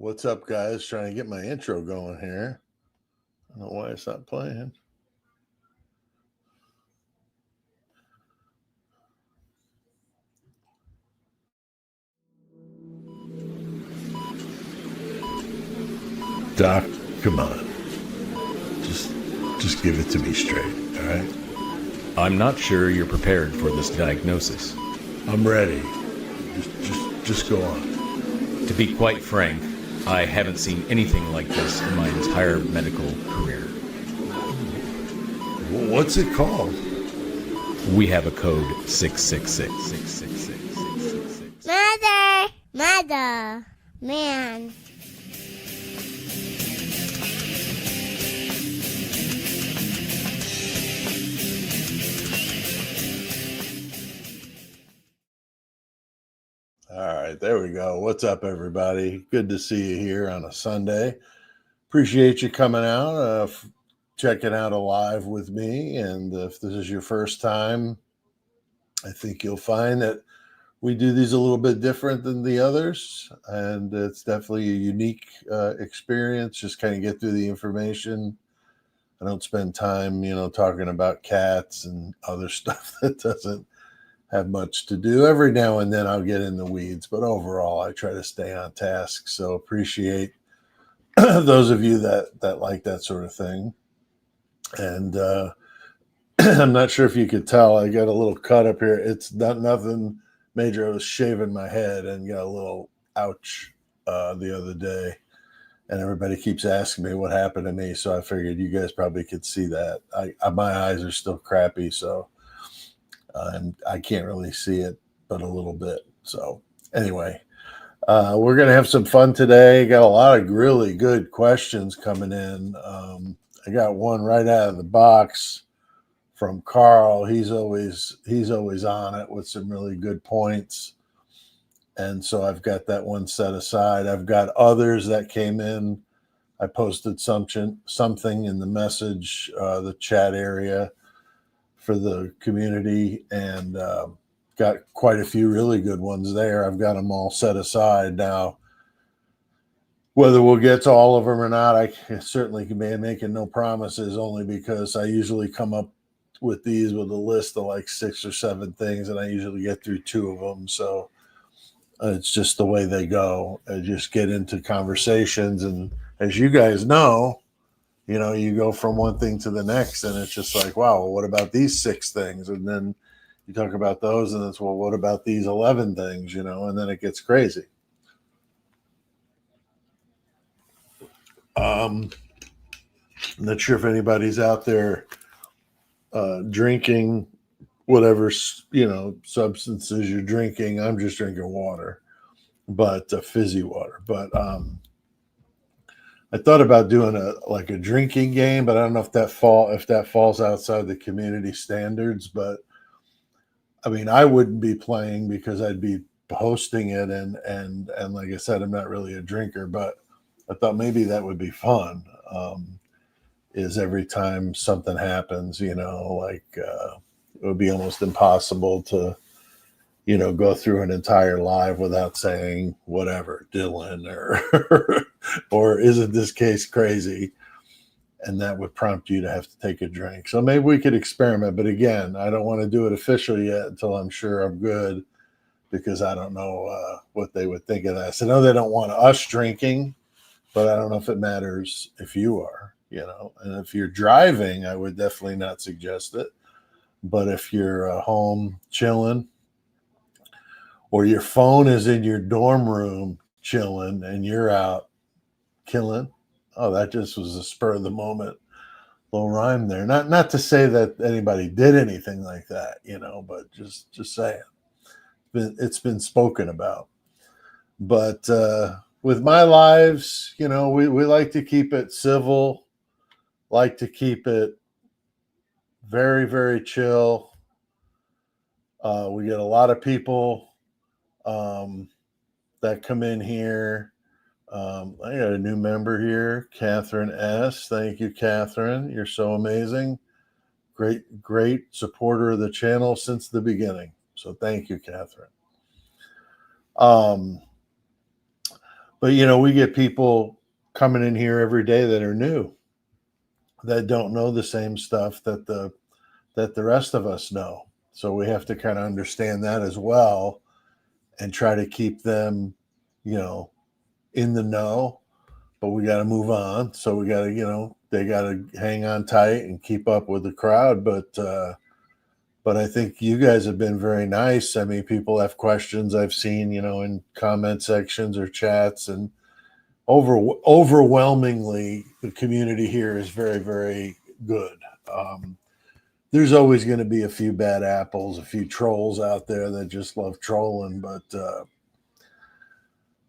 What's up, guys? Trying to get my intro going here. I don't know why it's not playing. Doc, come on. Just give it to me straight, all right? I'm not sure you're prepared for this diagnosis. I'm ready. Just go on. To be quite frank, I haven't seen anything like this in my entire medical career. What's it called? We have a code 666. Mother, man. All right, there we go. What's up, everybody? Good to see you here on a Sunday. Appreciate you coming out, checking out a live with me. And if this is your first time, I think you'll find that we do these a little bit different than the others. And it's definitely a unique experience. Just kind of get through the information. I don't spend time, talking about cats and other stuff that doesn't have much to do. Every now and then I'll get in the weeds, but overall I try to stay on task. So appreciate those of you that like that sort of thing. And I'm not sure if you could tell, I got a little cut up here. It's not nothing major. I was shaving my head and got a little ouch the other day. And everybody keeps asking me what happened to me. So I figured you guys probably could see that. My eyes are still crappy, so and I can't really see it, but a little bit. So anyway, we're going to have some fun today. Got a lot of really good questions coming in. I got one right out of the box from Carl. He's always on it with some really good points. And so I've got that one set aside. I've got others that came in. I posted something in the message, the chat area for the community, and got quite a few really good ones there. I've got them all set aside now. Whether we'll get to all of them or not, I certainly can be making no promises, only because I usually come up with these with a list of like 6 or 7 things, and I usually get through 2 of them. So it's just the way they go. I just get into conversations, and as you guys know, you go from one thing to the next, and it's just like, wow, well, what about these 6 things? And then you talk about those, and it's, well, what about these 11 things, and then it gets crazy. I'm not sure if anybody's out there drinking whatever, substances you're drinking. I'm just drinking water, but fizzy water. But I thought about doing a drinking game, but I don't know if that falls outside the community standards. But I mean, I wouldn't be playing because I'd be hosting it, and like I said, I'm not really a drinker, but I thought maybe that would be fun. Is every time something happens, it would be almost impossible to go through an entire live without saying whatever, Dylan, or isn't this case crazy? And that would prompt you to have to take a drink. So maybe we could experiment. But again, I don't want to do it official yet until I'm sure I'm good, because I don't know what they would think of that. So I know they don't want us drinking, but I don't know if it matters if you are, And if you're driving, I would definitely not suggest it. But if you're home chilling, or your phone is in your dorm room chilling and you're out killing. Oh, that just was a spur of the moment little rhyme there. Not to say that anybody did anything like that, but just saying. It's been spoken about. But with my lives, we like to keep it civil, like to keep it very, very chill. We get a lot of people that come in here. I got a new member here, Catherine S. Thank you, Catherine. You're so amazing. Great supporter of the channel since the beginning. So thank you, Catherine. But, you know, we get people coming in here every day that are new, that don't know the same stuff that the rest of us know. So we have to kind of understand that as well and try to keep them, you know, in the know. But we got to move on. So we got to, you know, they got to hang on tight and keep up with the crowd. But I think you guys have been very nice. I mean, people have questions I've seen, you know, in comment sections or chats, and overwhelmingly, the community here is very, very good. There's always going to be a few bad apples, a few trolls out there that just love trolling. But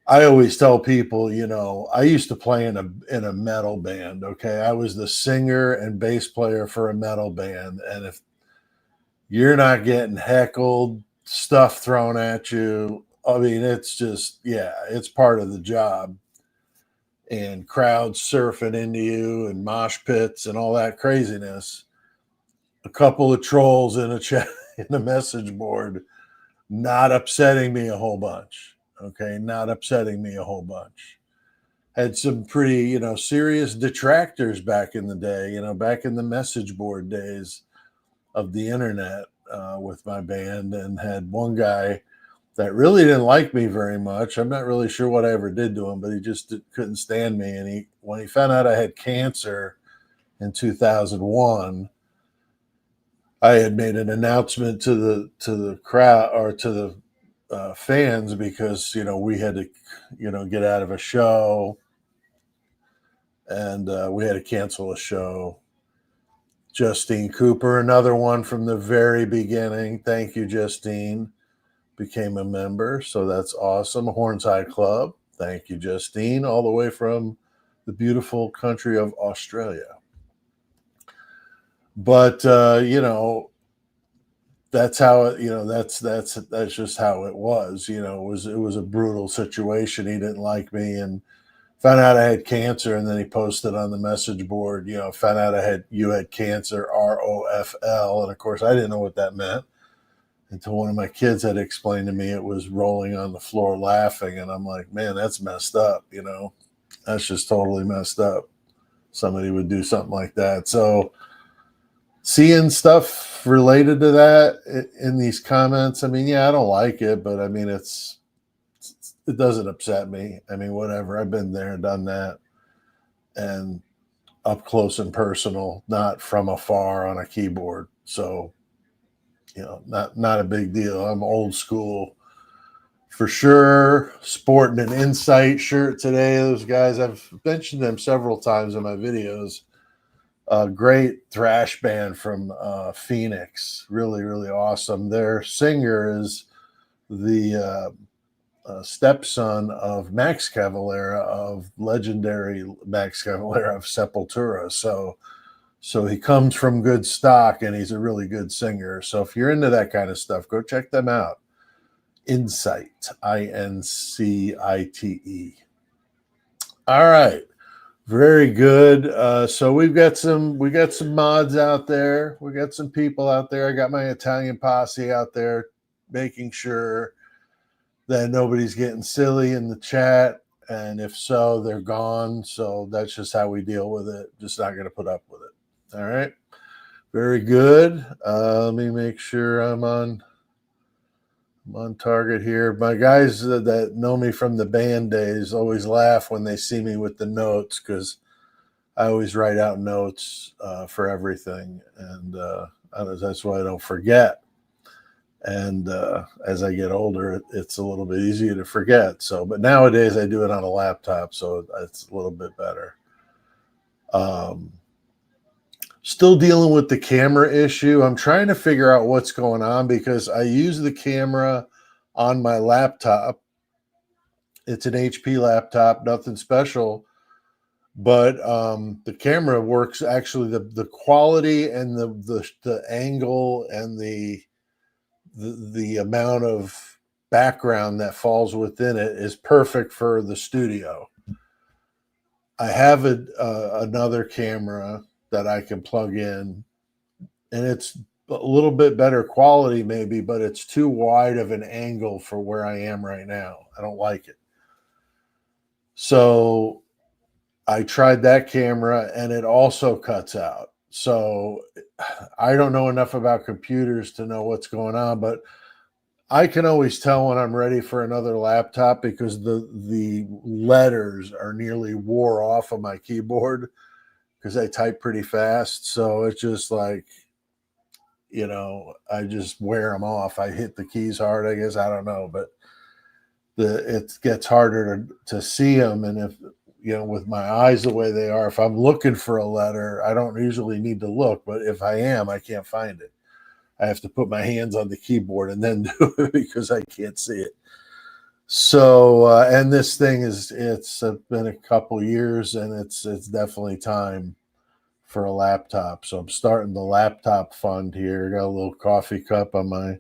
I always tell people, you know, I used to play in a metal band. Okay, I was the singer and bass player for a metal band, and if you're not getting heckled, stuff thrown at you, I mean, it's just, yeah, it's part of the job. And crowds surfing into you and mosh pits and all that craziness. A couple of trolls in a chat, in the message board, not upsetting me a whole bunch. Okay, not upsetting me a whole bunch. Had some pretty, you know, serious detractors back in the day, you know, back in the message board days of the internet with my band, and had one guy that really didn't like me very much. I'm not really sure what I ever did to him, but he just couldn't stand me. And when he found out I had cancer in 2001, I had made an announcement to the crowd, or to the fans, because, you know, we had to, you know, get out of a show, and we had to cancel a show. Justine Cooper, another one from the very beginning. Thank you, Justine. Became a member, so that's awesome. Horns High Club. Thank you, Justine, all the way from the beautiful country of Australia. But you know, that's how it, you know, that's just how it was. You know, it was a brutal situation. He didn't like me, and found out I had cancer, and then he posted on the message board, you know, found out you had cancer, ROFL, and of course I didn't know what that meant until one of my kids had explained to me. It was rolling on the floor laughing, and I'm like, man, that's messed up. You know, that's just totally messed up. Somebody would do something like that. So seeing stuff related to that in these comments, I mean, yeah, I don't like it, but I mean, it doesn't upset me. I mean, whatever. I've been there and done that, and up close and personal, not from afar on a keyboard. So, you know, not a big deal. I'm old school for sure. Sporting an Insight shirt today. Those guys, I've mentioned them several times in my videos. A great thrash band from Phoenix. Really, really awesome. Their singer is the stepson of Max Cavalera, of legendary Max Cavalera of Sepultura. So he comes from good stock, and he's a really good singer. So if you're into that kind of stuff, go check them out. Insight, INCITE. All right, very good. So we got some mods out there. We got some people out there. I got my Italian posse out there, making sure that nobody's getting silly in the chat. And if so, they're gone. So that's just how we deal with it. Just not going to put up with it. All right. Very good. Let me make sure I'm on target here. My guys that know me from the band days always laugh when they see me with the notes, because I always write out notes for everything. And that's why I don't forget. And as I get older, it's a little bit easier to forget. So, but nowadays I do it on a laptop, so it's a little bit better. Still dealing with the camera issue. I'm trying to figure out what's going on, because I use the camera on my laptop. It's an HP laptop, nothing special, but the camera works. Actually, the quality and the angle and the amount of background that falls within it is perfect for the studio. I have another camera that I can plug in, and it's a little bit better quality maybe, but it's too wide of an angle for where I am right now. I don't like it. So I tried that camera and it also cuts out. So I don't know enough about computers to know what's going on, but I can always tell when I'm ready for another laptop because the letters are nearly wore off of my keyboard because I type pretty fast. So it's just like, I just wear them off. I hit the keys hard, I guess. I don't know, but it gets harder to see them. And if, with my eyes the way they are, if I'm looking for a letter, I don't usually need to look, but if I am, I can't find it. I have to put my hands on the keyboard and then do it because I can't see it. So, and this thing it's been a couple years and it's definitely time for a laptop. So I'm starting the laptop fund here. Got a little coffee cup on my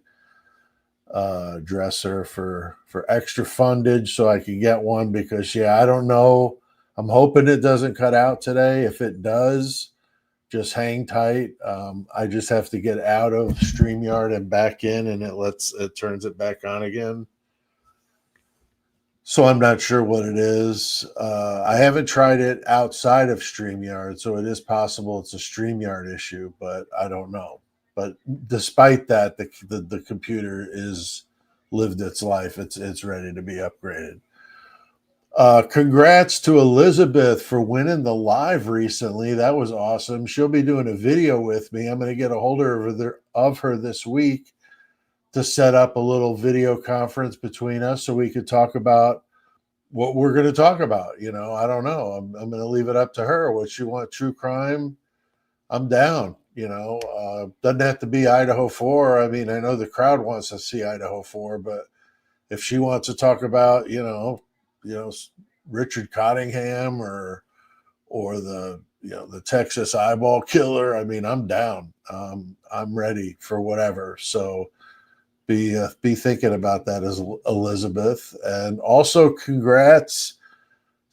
dresser for extra fundage so I can get one because, I don't know. I'm hoping it doesn't cut out today. If it does, just hang tight. I just have to get out of StreamYard and back in, and it turns it back on again. So I'm not sure what it is. I haven't tried it outside of StreamYard, so it is possible it's a StreamYard issue, but I don't know. But despite that, the computer is lived its life. It's ready to be upgraded. Congrats to Elizabeth for winning the live recently. That was awesome. She'll be doing a video with me. I'm going to get a hold of her this week to set up a little video conference between us so we could talk about what we're going to talk about. I don't know. I'm going to leave it up to her. What she wants, true crime, I'm down. Doesn't have to be Idaho 4. I mean, I know the crowd wants to see Idaho 4, but if she wants to talk about, Richard Cottingham or the Texas eyeball killer, I mean, I'm down. I'm ready for whatever. So be thinking about that as Elizabeth. And also congrats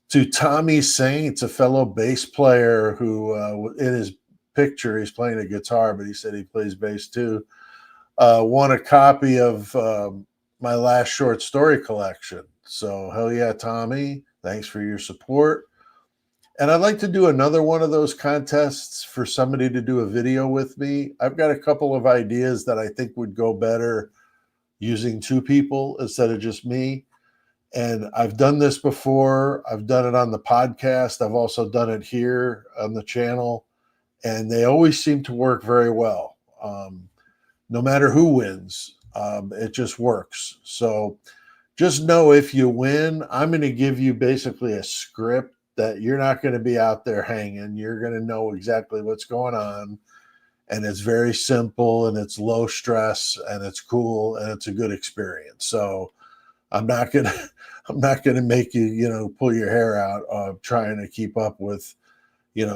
to Tommy Saints, a fellow bass player who in his picture he's playing a guitar, but he said he plays bass too. Won a copy of my last short story collection. So hell yeah, Tommy. Thanks for your support. And I'd like to do another one of those contests for somebody to do a video with me. I've got a couple of ideas that I think would go better using two people instead of just me. And I've done this before. I've done it on the podcast. I've also done it here on the channel. And they always seem to work very well. No matter who wins, it just works. So just know if you win, I'm going to give you basically a script that you're not going to be out there hanging. You're going to know exactly what's going on. And it's very simple and it's low stress and it's cool and it's a good experience. So I'm not going to make you, pull your hair out trying to keep up with,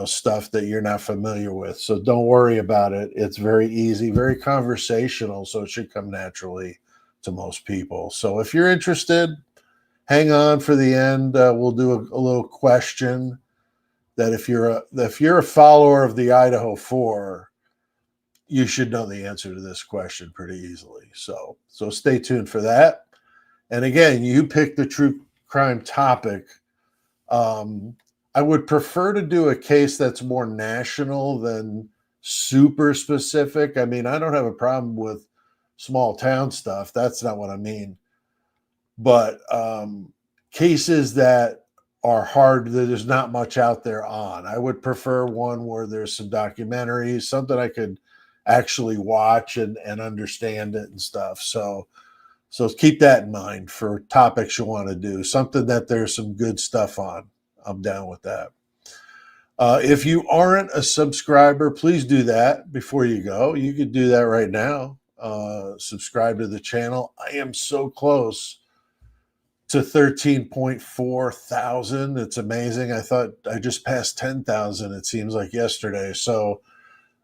stuff that you're not familiar with. So don't worry about it. It's very easy, very conversational. So it should come naturally to most people. So if you're interested, hang on for the end. We'll do a little question that if you're a follower of the Idaho 4, you should know the answer to this question pretty easily. So stay tuned for that. And again, you pick the true crime topic. I would prefer to do a case that's more national than super specific. I mean, I don't have a problem with small town stuff. That's not what I mean. But cases that are hard, that there's not much out there on. I would prefer one where there's some documentaries, something I could actually watch and understand it and stuff. So keep that in mind for topics you want to do. Something that there's some good stuff on. I'm down with that. If you aren't a subscriber, please do that before you go. You could do that right now. Subscribe to the channel. I am so close to 13.4 thousand. It's amazing. I thought I just passed 10,000. It seems like yesterday. So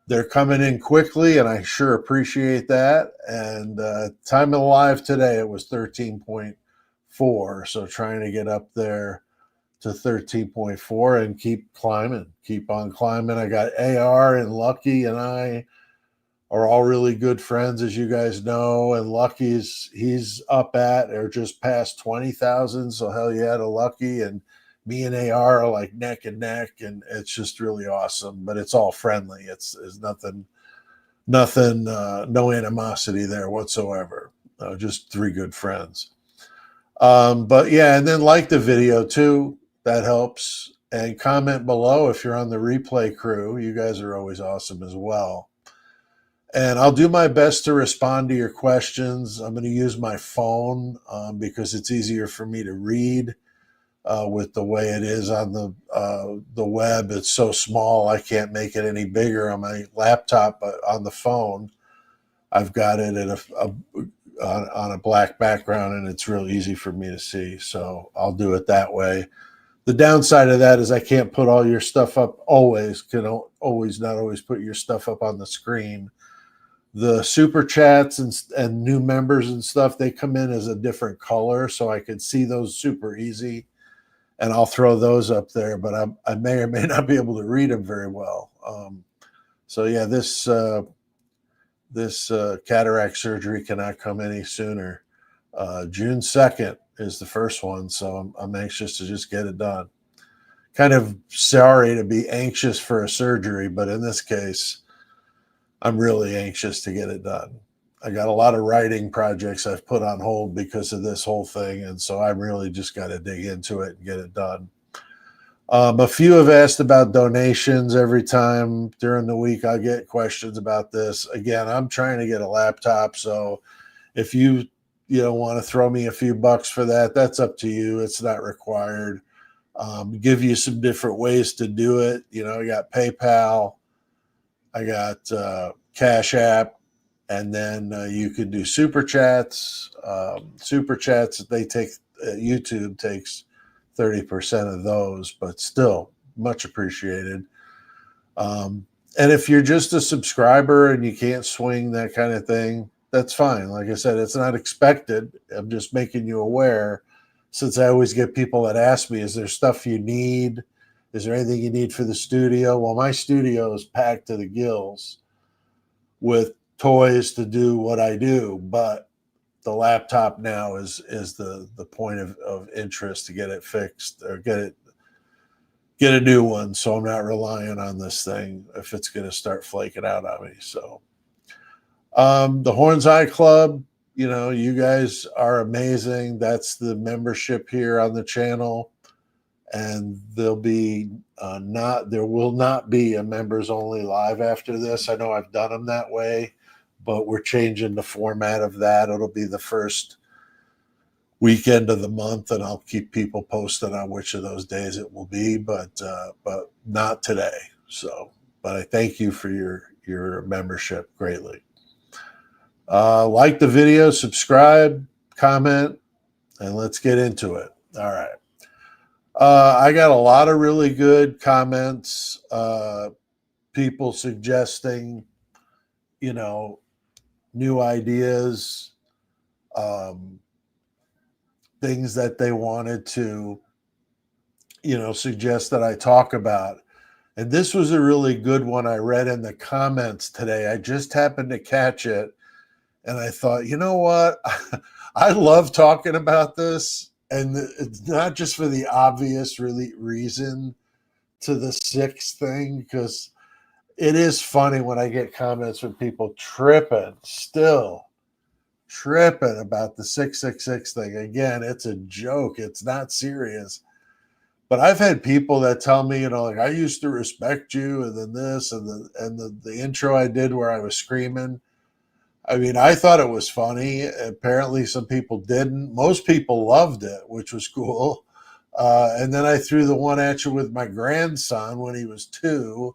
they're coming in quickly, and I sure appreciate that. And time of live today, it was 13.4. So trying to get up there to 13.4 and keep on climbing. I got AR and Lucky and I are all really good friends, as you guys know. And Lucky's he's up at or just past 20,000. So hell yeah to Lucky. And me and AR are like neck and neck, and it's just really awesome. But it's all friendly. It's nothing, no animosity there whatsoever. Just three good friends. But yeah, and then like the video too. That helps. And comment below if you're on the replay crew. You guys are always awesome as well. And I'll do my best to respond to your questions. I'm going to use my phone because it's easier for me to read with the way it is on the web. It's so small, I can't make it any bigger on my laptop, but on the phone, I've got it at on a black background, and it's real easy for me to see. So I'll do it that way. The downside of that is I can't put all your stuff up always, not always put your stuff up on the screen. The super chats and new members and stuff, they come in as a different color, so I can see those super easy, and I'll throw those up there, but I may or may not be able to read them very well. So yeah, this cataract surgery cannot come any sooner. June 2nd is the first one, so I'm anxious to just get it done. Kind of sorry to be anxious for a surgery, but in this case, I'm really anxious to get it done. I got a lot of writing projects I've put on hold because of this whole thing, and so I really just got to dig into it and get it done. A few have asked about donations. Every time during the week I get questions about this. Again, I'm trying to get a laptop, so if you want to throw me a few bucks for that, that's up to you. It's not required. Give you some different ways to do it. I got PayPal, I got Cash App, and then you could do super chats. Super chats, YouTube takes 30% of those, but still much appreciated. And if you're just a subscriber and you can't swing that kind of thing, that's fine. Like I said, it's not expected. I'm just making you aware, since I always get people that ask me, is there stuff you need? Is there anything you need for the studio? Well, my studio is packed to the gills with toys to do what I do, but the laptop now is the point of interest to get it fixed or get a new one, so I'm not relying on this thing if it's going to start flaking out on me. So the Horn's Eye Club, you guys are amazing. That's the membership here on the channel, and there will not be a members only live after this. I know I've done them that way, but we're changing the format of that. It'll be the first weekend of the month, and I'll keep people posted on which of those days it will be, but not today. So, but I thank you for your membership greatly. Like the video, subscribe, comment, and let's get into it. All right. I got a lot of really good comments, people suggesting, new ideas, things that they wanted to, suggest that I talk about. And this was a really good one I read in the comments today. I just happened to catch it, and I thought, you know what? I love talking about this, and it's not just for the obvious reason to the 6 thing, because it is funny when I get comments from people still tripping about the 666 thing. Again, it's a joke. It's not serious. But I've had people that tell me, like, I used to respect you, and then this, and the intro I did where I was screaming. I mean, I thought it was funny. Apparently, some people didn't. Most people loved it, which was cool. And then I threw the one at you with my grandson when he was 2.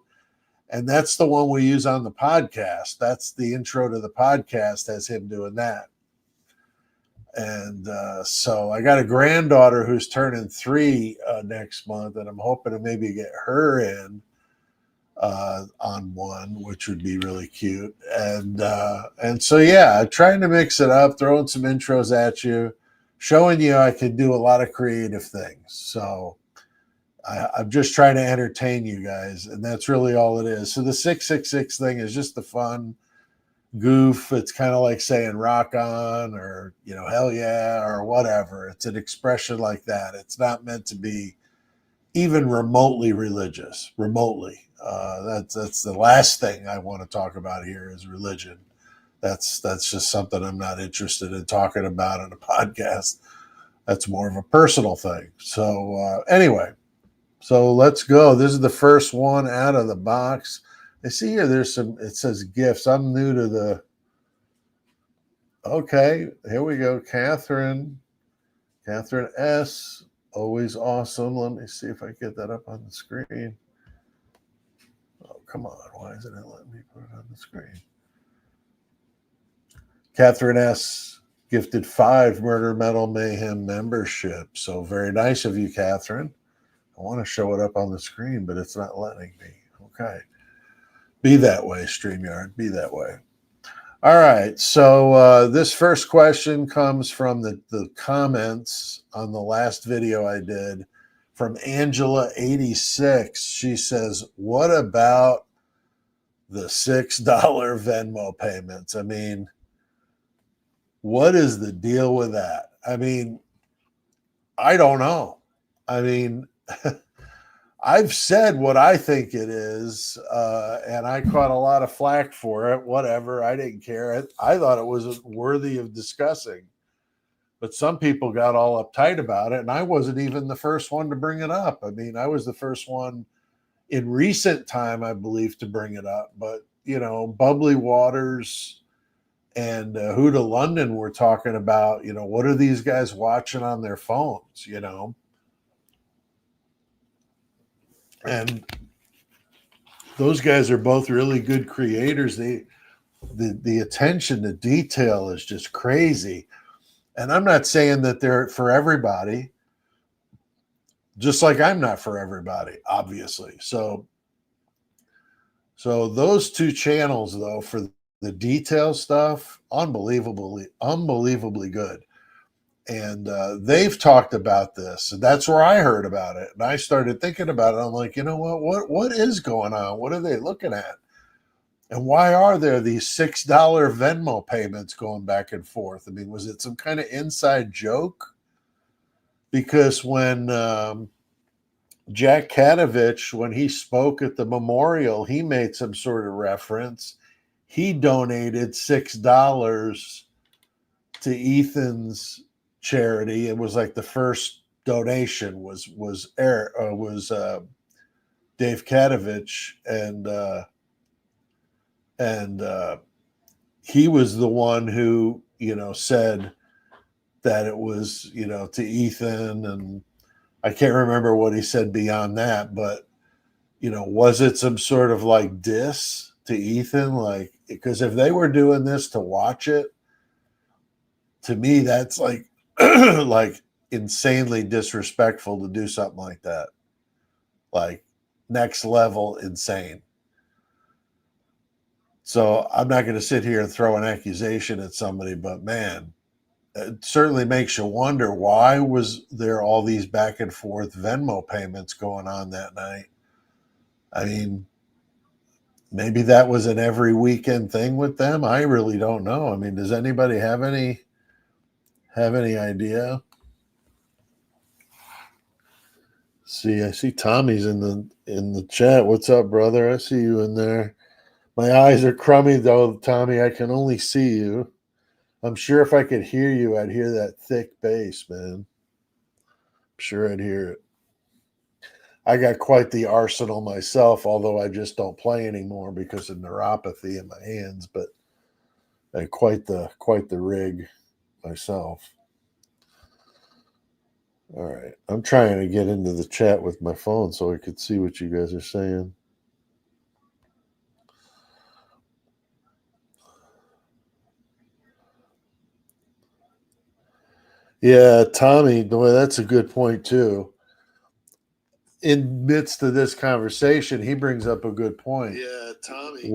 And that's the one we use on the podcast. That's the intro to the podcast, has him doing that. And so I got a granddaughter who's turning 3 next month, and I'm hoping to maybe get her in on one, which would be really cute. And so, yeah, trying to mix it up, throwing some intros at you, showing you I can do a lot of creative things. So I'm just trying to entertain you guys, and that's really all it is. So the 666 thing is just the fun goof. It's kind of like saying rock on, or hell yeah, or whatever. It's an expression like that. It's not meant to be even remotely religious. Remotely. That's the last thing I want to talk about here is religion. That's just something I'm not interested in talking about on a podcast. That's more of a personal thing. So anyway, so let's go. This is the first one out of the box. I see here there's some, it says gifts. I'm new to the, okay, here we go. Catherine S. Always awesome. Let me see if I get that up on the screen. Oh, come on. Why isn't it letting me put it on the screen? Catherine S. gifted 5 Murder Metal Mayhem memberships. So very nice of you, Catherine. I want to show it up on the screen, but it's not letting me. Okay. Be that way, StreamYard. Be that way. All right. So this first question comes from the comments on the last video I did from Angela86. She says, what about the $6 Venmo payments? I mean, what is the deal with that? I mean, I don't know. I mean, I've said what I think it is, and I caught a lot of flack for it. Whatever. I didn't care. I thought it was worthy of discussing. But some people got all uptight about it, and I wasn't even the first one to bring it up. I mean, I was the first one in recent time, I believe, to bring it up. But, you know, Bubbly Waters and Huda London were talking about, you know, what are these guys watching on their phones, you know? And those guys are both really good creators. The attention to detail is just crazy. And I'm not saying that they're for everybody, just like I'm not for everybody, obviously. So those 2 channels, though, for the detail stuff, unbelievably good. And they've talked about this, and that's where I heard about it. And I started thinking about it. I'm like, you know what is going on? What are they looking at? And why are there these $6 Venmo payments going back and forth? I mean, was it some kind of inside joke? Because when Jack Katovich, when he spoke at the memorial, he made some sort of reference. He donated $6 to Ethan's charity. It was like the first donation was Dave Katovich, and he was the one who, you know, said that it was, you know, to Ethan, and I can't remember what he said beyond that, but, you know, was it some sort of like diss to Ethan? Like, because if they were doing this to watch it, to me, that's like like insanely disrespectful to do something like that. Like next level insane. So I'm not going to sit here and throw an accusation at somebody, but man, it certainly makes you wonder, why was there all these back and forth Venmo payments going on that night? I mean, maybe that was an every weekend thing with them. I really don't know. I mean, does anybody have any idea? See, I see Tommy's in the chat. What's up, brother? I see you in there. My eyes are crummy though, Tommy. I can only see you. I'm sure if I could hear you, I'd hear that thick bass, man. I'm sure I'd hear it. I got quite the arsenal myself, although I just don't play anymore because of neuropathy in my hands, but I quite the rig myself. All right. I'm trying to get into the chat with my phone so I could see what you guys are saying. Yeah, Tommy, boy, that's a good point too. In midst of this conversation, he brings up a good point. Yeah, Tommy.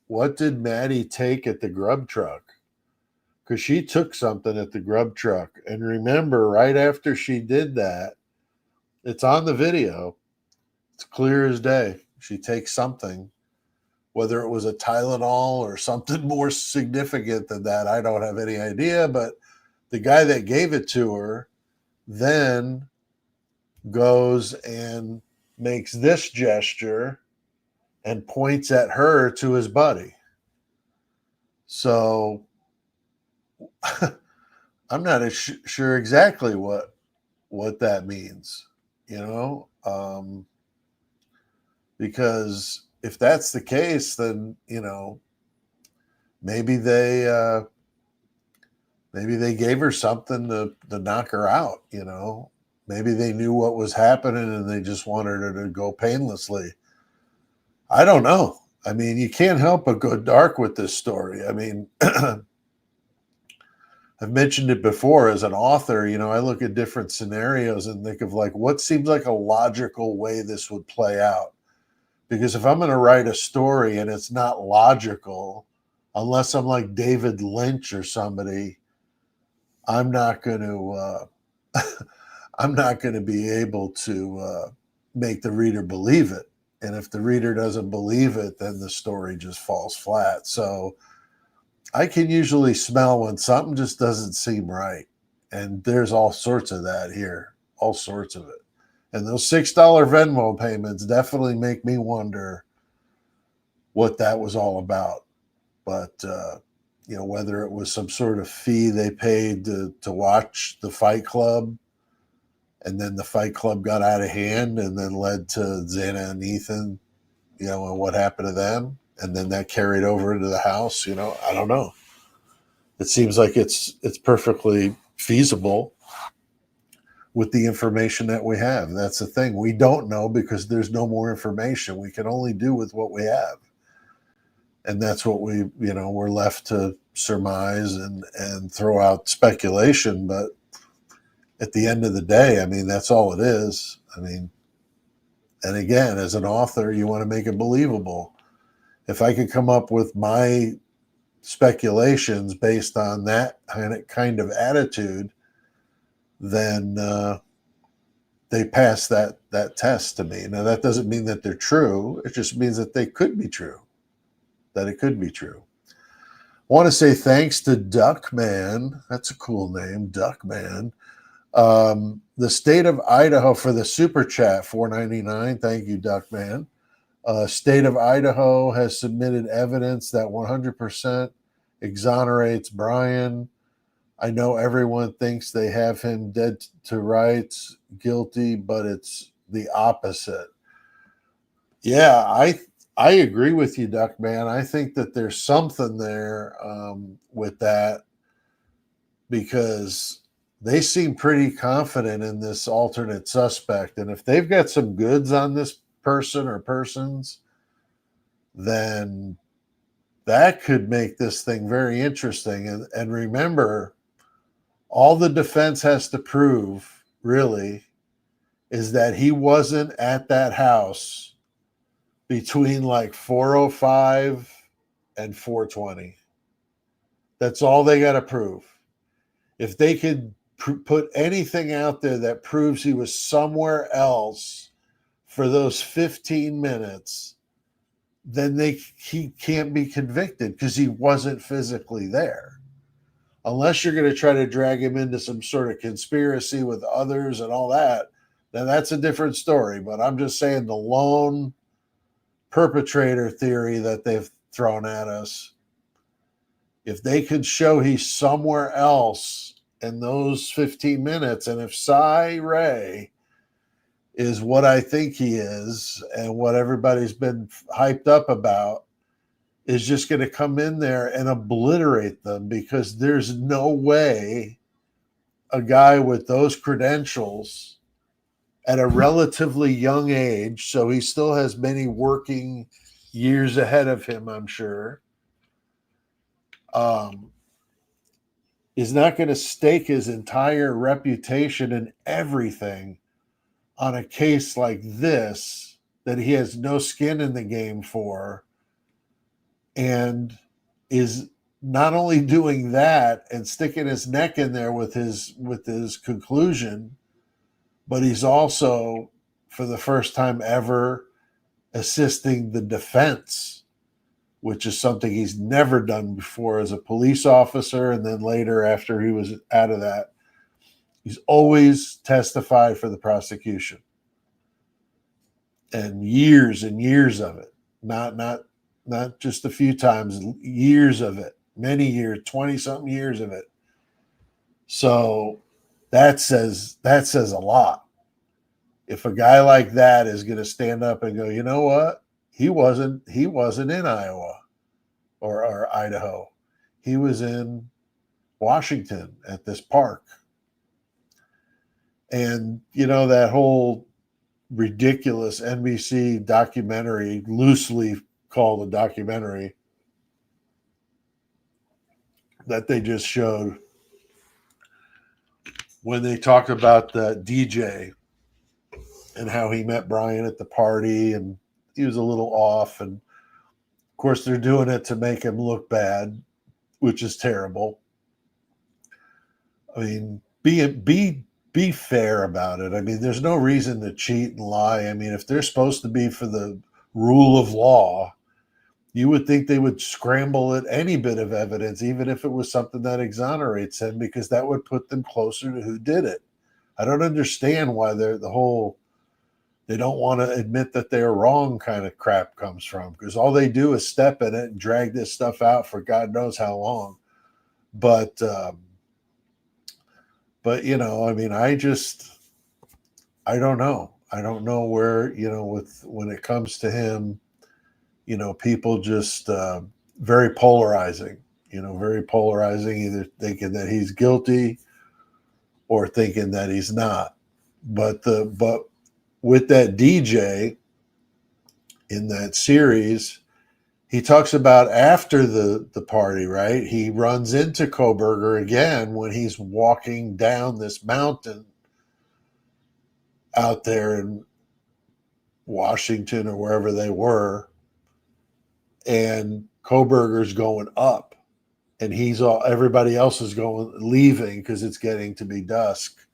What did Maddie take at the grub truck? Because she took something at the grub truck. And remember, right after she did that, it's on the video. It's clear as day. She takes something, whether it was a Tylenol or something more significant than that, I don't have any idea. But the guy that gave it to her then goes and makes this gesture and points at her to his buddy. So I'm not sure exactly what that means, because if that's the case, then maybe they gave her something to knock her out. Maybe they knew what was happening and they just wanted her to go painlessly. I don't know. I mean, you can't help but go dark with this story. I mean, I've mentioned it before as an author. I look at different scenarios and think of like what seems like a logical way this would play out. Because if I'm going to write a story and it's not logical, unless I'm like David Lynch or somebody, I'm not going to I'm not going to be able to make the reader believe it. And if the reader doesn't believe it, then the story just falls flat. So I can usually smell when something just doesn't seem right. And there's all sorts of that here, all sorts of it. And those $6 Venmo payments definitely make me wonder what that was all about. But, whether it was some sort of fee they paid to watch the Fight Club, and then the Fight Club got out of hand and then led to Xana and Ethan, and what happened to them. And then that carried over into the house. I don't know. It seems like it's perfectly feasible with the information that we have. And that's the thing. We don't know because there's no more information. We can only do with what we have. And that's what we're left to surmise and throw out speculation. But at the end of the day, I mean, that's all it is. I mean, and again, as an author, you want to make it believable. If I could come up with my speculations based on that kind of attitude, then they pass that test to me. Now, that doesn't mean that they're true. It just means that they could be true, that it could be true. I want to say thanks to Duckman. That's a cool name, Duckman. The state of Idaho for the super chat, $4.99. Thank you, Duckman. State of Idaho has submitted evidence that 100% exonerates Brian. I know everyone thinks they have him dead to rights, guilty, but it's the opposite. Yeah, I agree with you, Duckman. I think that there's something there with that, because they seem pretty confident in this alternate suspect. And if they've got some goods on this person or persons, then that could make this thing very interesting. And remember, all the defense has to prove, really, is that he wasn't at that house between like 4:05 and 4:20. That's all they got to prove. If they could put anything out there that proves he was somewhere else for those 15 minutes, then he can't be convicted because he wasn't physically there. Unless you're going to try to drag him into some sort of conspiracy with others and all that, then that's a different story. But I'm just saying the lone perpetrator theory that they've thrown at us, if they could show he's somewhere else in those 15 minutes, and if Cy Ray is what I think he is and what everybody's been hyped up about, is just going to come in there and obliterate them, because there's no way a guy with those credentials at a relatively young age, so he still has many working years ahead of him, I'm sure, is not going to stake his entire reputation and everything on a case like this that he has no skin in the game for, and is not only doing that and sticking his neck in there with his conclusion, but he's also, for the first time ever, assisting the defense, which is something he's never done before as a police officer, and then later after he was out of that. He's always testified for the prosecution, and years of it. Not just a few times, years of it, many years, 20 something years of it. So that says a lot. If a guy like that is going to stand up and go, you know what? He wasn't in Iowa or Idaho. He was in Washington at this park. And, you know, that whole ridiculous NBC documentary, loosely called a documentary, that they just showed when they talked about the DJ and how he met Brian at the party and he was a little off. And of course, they're doing it to make him look bad, which is terrible. I mean, be fair about it. I mean, there's no reason to cheat and lie. I mean, if they're supposed to be for the rule of law, you would think they would scramble at any bit of evidence, even if it was something that exonerates him, because that would put them closer to who did it. I don't understand why they don't want to admit that they're wrong kind of crap comes from, because all they do is step in it and drag this stuff out for God knows how long. But you know, I mean, I don't know. I don't know where, you know, when it comes to him, you know, people just very polarizing, either thinking that he's guilty or thinking that he's not. But with that DJ in that series, he talks about after the party, right? He runs into Kohberger again when he's walking down this mountain out there in Washington or wherever they were. And Kohberger's going up, and everybody else is leaving because it's getting to be dusk.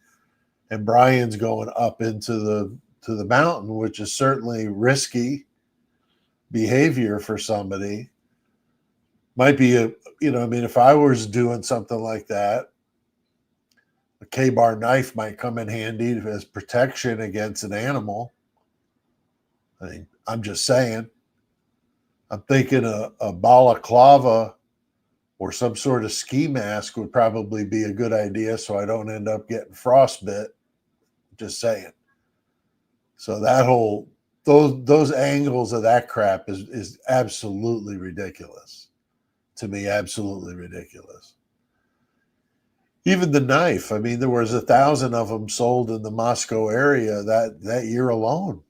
And Brian's going up into the mountain, which is certainly risky behavior for somebody. Might be I mean, if I was doing something like that, a K-bar knife might come in handy as protection against an animal. I mean, I'm just saying. I'm thinking a balaclava or some sort of ski mask would probably be a good idea, so I don't end up getting frostbite. Just saying. So that those angles of that crap is absolutely ridiculous. To me, absolutely ridiculous. Even the knife. I mean, there was 1,000 of them sold in the Moscow area that year alone.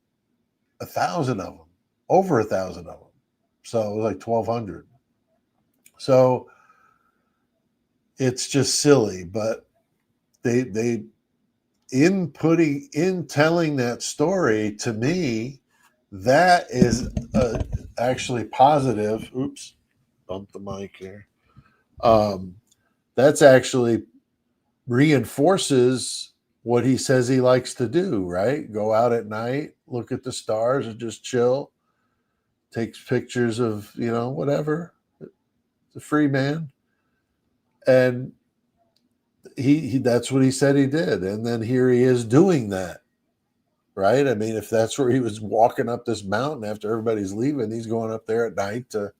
1,000 of them, over 1,000 of them. So it was like 1,200. So it's just silly, but they in telling that story, to me, that is actually positive. Oops, bumped the mic here. That's actually reinforces what he says he likes to do, right? Go out at night, look at the stars, and just chill. Takes pictures of, whatever. It's a free man. And he that's what he said he did. And then here he is doing that, right? I mean, if that's where he was walking up this mountain after everybody's leaving, he's going up there at night to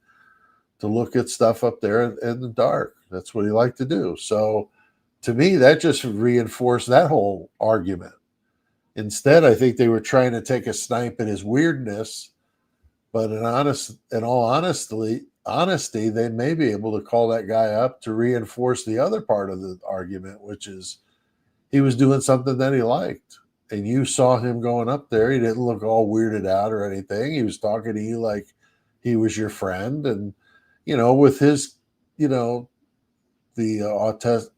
look at stuff up there in the dark. That's what he liked to do. So to me, that just reinforced that whole argument. Instead, I think they were trying to take a snipe at his weirdness, but in all honesty, they may be able to call that guy up to reinforce the other part of the argument, which is he was doing something that he liked. And you saw him going up there. He didn't look all weirded out or anything. He was talking to you like he was your friend. And, with his, the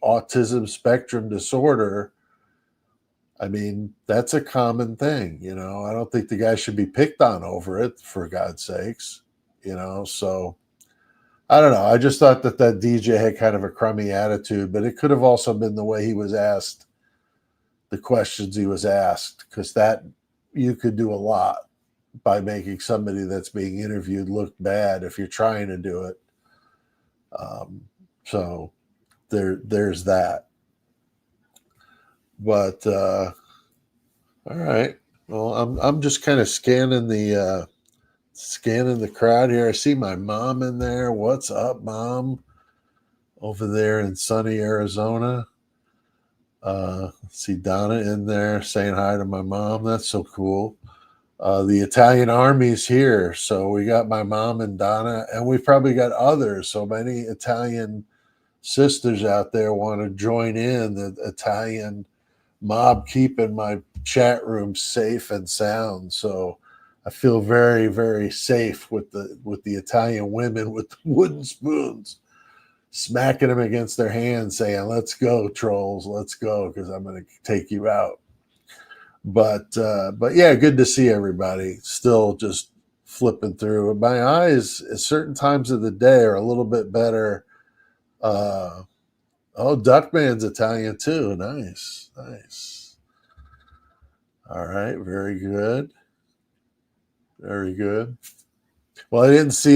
autism spectrum disorder, I mean, that's a common thing. I don't think the guy should be picked on over it, for God's sakes, so I don't know. I just thought that DJ had kind of a crummy attitude, but it could have also been the way he was asked, the questions he was asked, because that you could do a lot by making somebody that's being interviewed look bad if you're trying to do it. So there's that. But all right. Well, I'm just kind of scanning the crowd here. I see my mom in there. What's up, Mom? Over there in sunny Arizona. See Donna in there saying hi to my mom. That's so cool. The Italian army's here. So we got my mom and Donna, and we've probably got others. So many Italian sisters out there want to join in the Italian mob keeping my chat room safe and sound. So I feel very, very safe with the Italian women with the wooden spoons, smacking them against their hands, saying, "Let's go, trolls, let's go, because I'm going to take you out." But yeah, good to see everybody. Still just flipping through. My eyes at certain times of the day are a little bit better. Oh, Duckman's Italian too. Nice, nice. All right, very good. Very good. Well, I couldn't see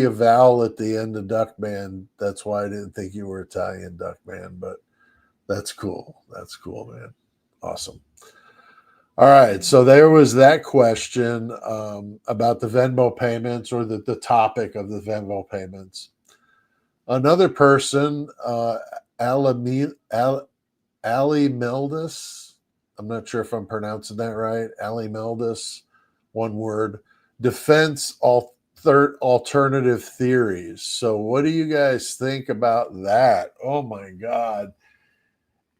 a vowel at the end of Duckman. That's why I didn't think you were Italian, Duckman, but that's cool. That's cool, man. Awesome. All right, so there was that question about the Venmo payments, or the topic of the Venmo payments. Another person, Ali Meldis, I'm not sure if I'm pronouncing that right, Ali Meldis, one word, defense alternative theories. So what do you guys think about that? Oh my God.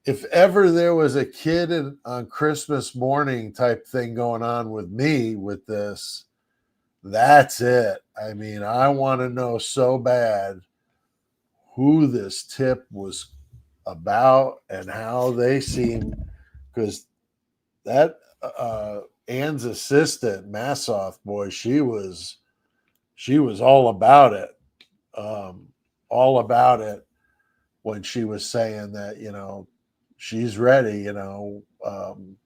If ever there was a kid on Christmas morning type thing going on with me with this, that's it. I mean, I want to know so bad who this tip was about and how they seem, because that Ann's assistant, Massoff boy, she was all about it. All about it when she was saying that, she's ready, I'm going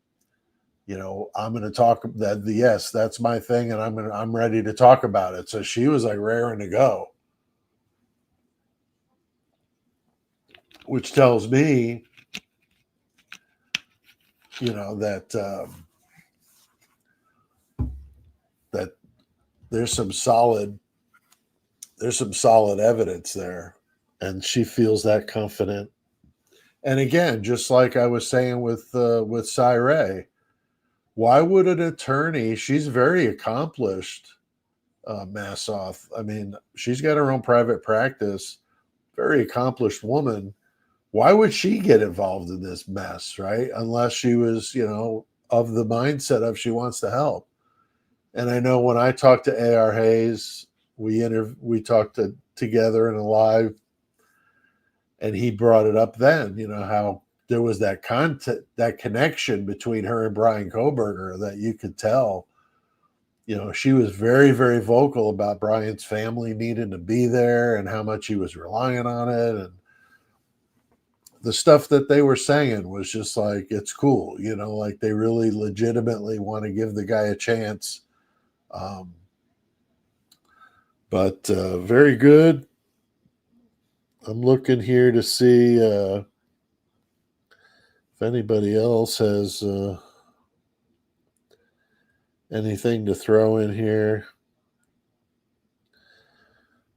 to talk that. Yes, that's my thing. And I'm ready to talk about it. So she was like raring to go, which tells me, that there's some solid evidence there. And she feels that confident. And again, just like I was saying with Cyree, why would an attorney? She's very accomplished, Massoff. I mean, she's got her own private practice, very accomplished woman. Why would she get involved in this mess, right? Unless she was, of the mindset of she wants to help. And I know when I talked to A.R. Hayes, we talked together in a live, and he brought it up then, how there was that connection between her and Brian Koberger that you could tell. She was very, very vocal about Brian's family needing to be there and how much he was relying on it. And the stuff that they were saying was just like, it's cool, like they really legitimately want to give the guy a chance. But very good. I'm looking here to see if anybody else has anything to throw in here.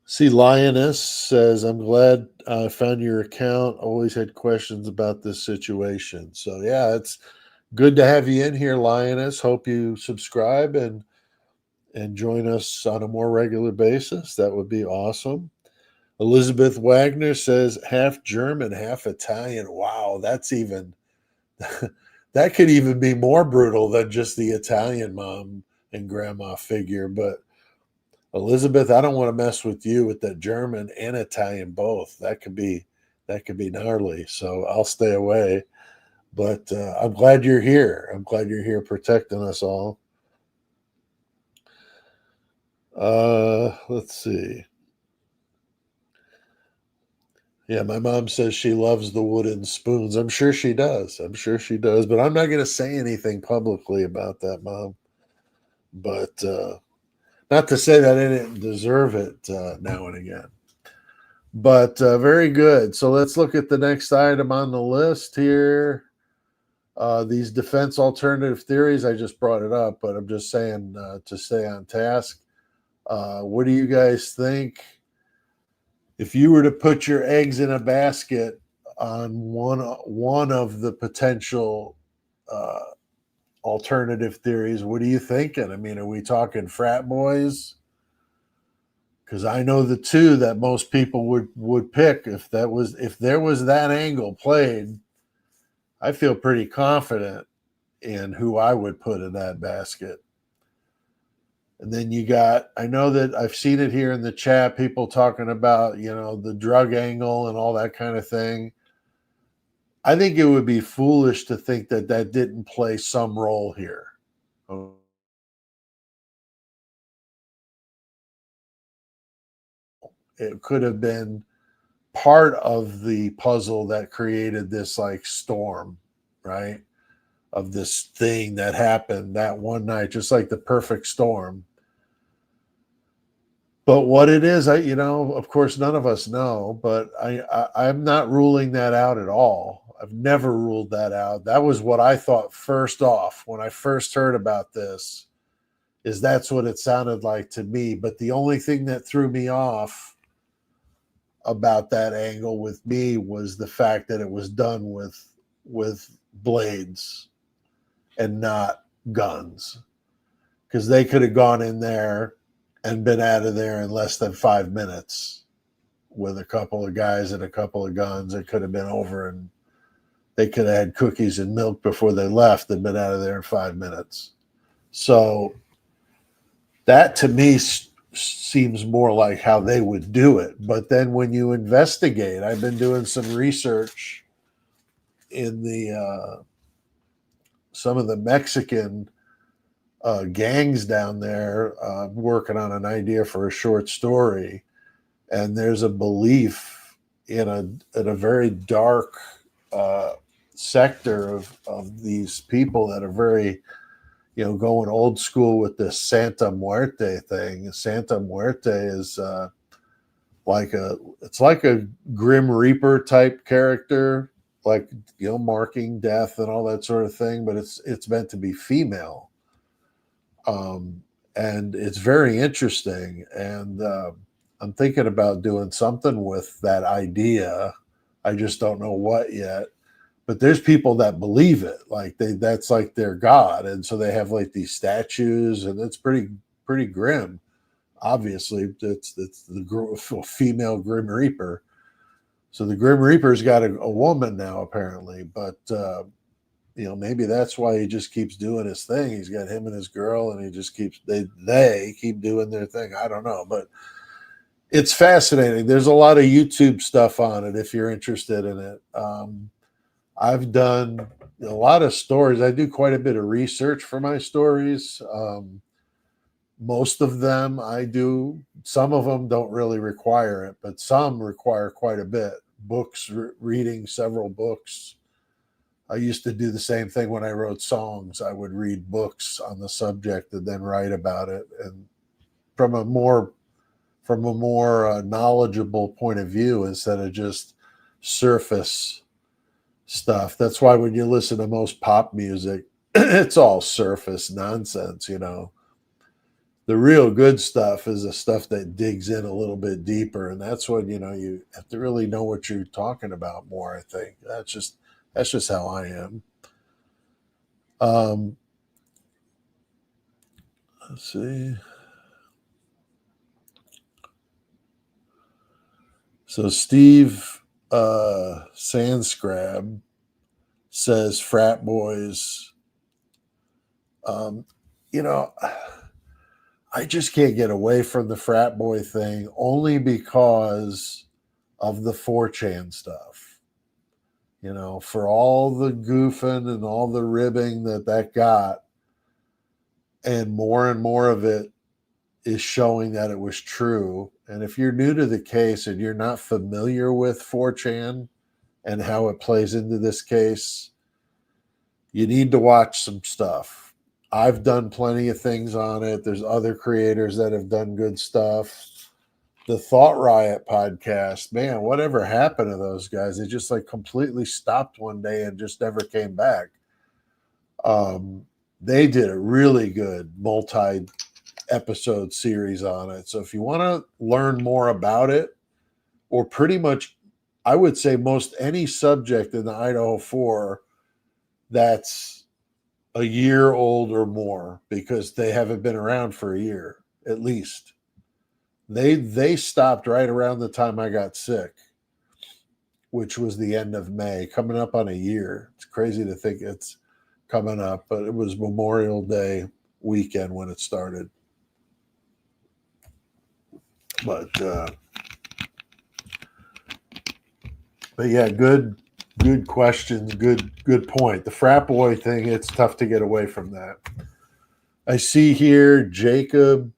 See, Lioness says, I'm glad I found your account. Always had questions about this situation. So, yeah, it's good to have you in here, Lioness. Hope you subscribe and join us on a more regular basis. That would be awesome. Elizabeth Wagner says, half German, half Italian. Wow, that's even, that could even be more brutal than just the Italian mom and grandma figure. But Elizabeth, I don't want to mess with you with that German and Italian both. That could be gnarly. So I'll stay away. But I'm glad you're here. I'm glad you're here protecting us all. Let's see. Yeah, my mom says she loves the wooden spoons. I'm sure she does. But I'm not going to say anything publicly about that, Mom. But not to say that I didn't deserve it now and again. But very good. So let's look at the next item on the list here. These defense alternative theories, I just brought it up, but I'm just saying to stay on task. What do you guys think? If you were to put your eggs in a basket on one of the potential uh, alternative theories, what are you thinking? I mean, are we talking frat boys? Because I know the two that most people would pick if there was that angle played. I feel pretty confident in who I would put in that basket. And then you got, I know that I've seen it here in the chat, people talking about, the drug angle and all that kind of thing. I think it would be foolish to think that that didn't play some role here. It could have been part of the puzzle that created this like storm, right? Of this thing that happened that one night, just like the perfect storm. But what it is, of course, none of us know, but I'm not ruling that out at all. I've never ruled that out. That was what I thought first off when I first heard about this, is that's what it sounded like to me. But the only thing that threw me off about that angle with me was the fact that it was done with blades and not guns, because they could have gone in there and been out of there in less than 5 minutes with a couple of guys and a couple of guns. It could have been over, and they could have had cookies and milk before they left and been out of there in 5 minutes. So that to me seems more like how they would do it. But then when you investigate, I've been doing some research in the some of the Mexican gangs down there, working on an idea for a short story, and there's a belief in a very dark sector of these people that are very, going old school with this Santa Muerte thing. Santa Muerte is it's like a Grim Reaper type character, like, marking death and all that sort of thing, but it's meant to be female. And it's very interesting. And I'm thinking about doing something with that idea. I just don't know what yet. But there's people that believe it, like that's like their god, and so they have like these statues, and it's pretty grim. Obviously, it's the female Grim Reaper. So the Grim Reaper's got a woman now, apparently, but maybe that's why he just keeps doing his thing. He's got him and his girl, and he just keeps they keep doing their thing. I don't know, but it's fascinating. There's a lot of YouTube stuff on it if you're interested in it. I've done a lot of stories. I do quite a bit of research for my stories. Most of them I do. Some of them don't really require it, but some require quite a bit. Books, reading several books. I used to do the same thing when I wrote songs. I would read books on the subject and then write about it, and from a more knowledgeable point of view instead of just surface stuff. That's why when you listen to most pop music, it's all surface nonsense. The real good stuff is the stuff that digs in a little bit deeper, and that's when you have to really know what you're talking about more. I think that's just how I am. Let's see. So Steve Sandscrab says Frat Boys. I just can't get away from the frat boy thing, only because of the 4chan stuff. For all the goofing and all the ribbing that got, and more of it is showing that it was true. And if you're new to the case and you're not familiar with 4chan and how it plays into this case, you need to watch some stuff. I've done plenty of things on it. There's other creators that have done good stuff. The Thought Riot podcast, man, whatever happened to those guys? They just like completely stopped one day and just never came back. They did a really good multi-episode series on it. So if you want to learn more about it, or pretty much, I would say most any subject in the Idaho 4 that's a year old or more, because they haven't been around for a year at least. They stopped right around the time I got sick, which was the end of May, coming up on a year. It's crazy to think it's coming up, but it was Memorial Day weekend when it started. But yeah, good questions, good point. The frat boy thing, it's tough to get away from that. I see here Jacob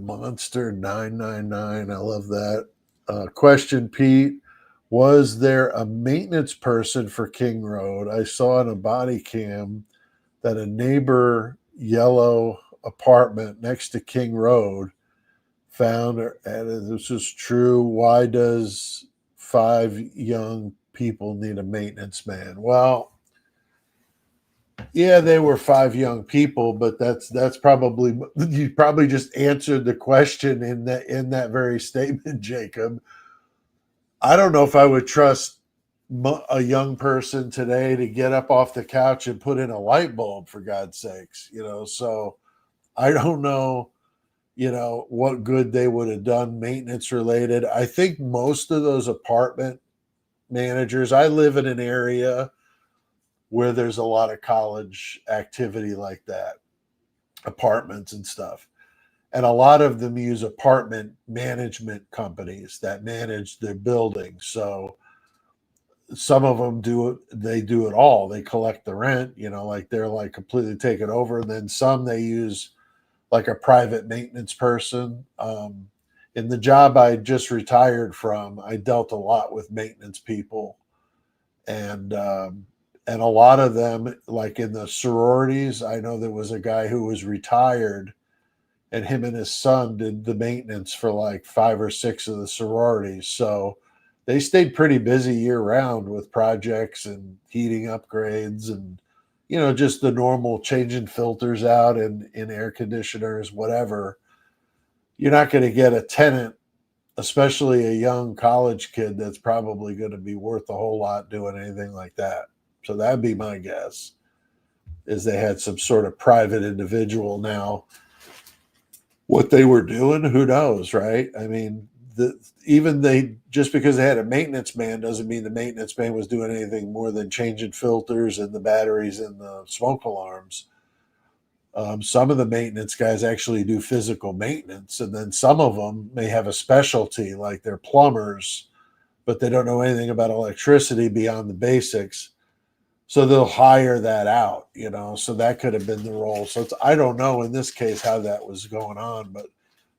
Monster 999. I love that. Question, Pete. Was there a maintenance person for King Road? I saw in a body cam that a neighbor yellow apartment next to King Road found, and this is true. Why does 5 young people need a maintenance man? Well, yeah, they were 5 young people, but that's probably, you probably just answered the question in that very statement, Jacob. I don't know if I would trust a young person today to get up off the couch and put in a light bulb, for God's sakes, so I don't know, what good they would have done maintenance related. I think most of those apartment managers, I live in an area where there's a lot of college activity like that, apartments and stuff. And a lot of them use apartment management companies that manage their buildings. So some of them do it, they do it all. They collect the rent, like they're like completely taken over. And then some they use like a private maintenance person. In the job I just retired from, I dealt a lot with maintenance people. And a lot of them, like in the sororities, I know there was a guy who was retired, and him and his son did the maintenance for like 5 or 6 of the sororities. So they stayed pretty busy year round with projects and heating upgrades and, just the normal changing filters out in air conditioners, whatever. You're not going to get a tenant, especially a young college kid, that's probably going to be worth a whole lot doing anything like that. So that'd be my guess, is they had some sort of private individual. Now, what they were doing, who knows, right? I mean, just because they had a maintenance man doesn't mean the maintenance man was doing anything more than changing filters and the batteries and the smoke alarms. Some of the maintenance guys actually do physical maintenance, and then some of them may have a specialty, like they're plumbers, but they don't know anything about electricity beyond the basics. So they'll hire that out, so that could have been the role. So I don't know in this case how that was going on, but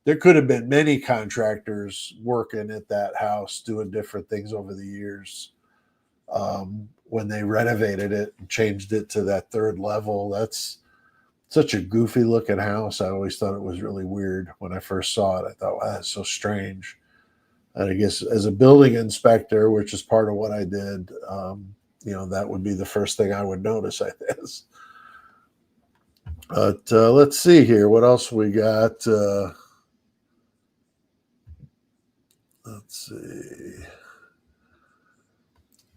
there could have been many contractors working at that house doing different things over the years. When they renovated it and changed it to that 3rd level, that's such a goofy looking house. I always thought it was really weird when I first saw it. I thought, wow, that's so strange. And I guess as a building inspector, which is part of what I did, that would be the first thing I would notice, I guess. But let's see here. What else we got? Let's see.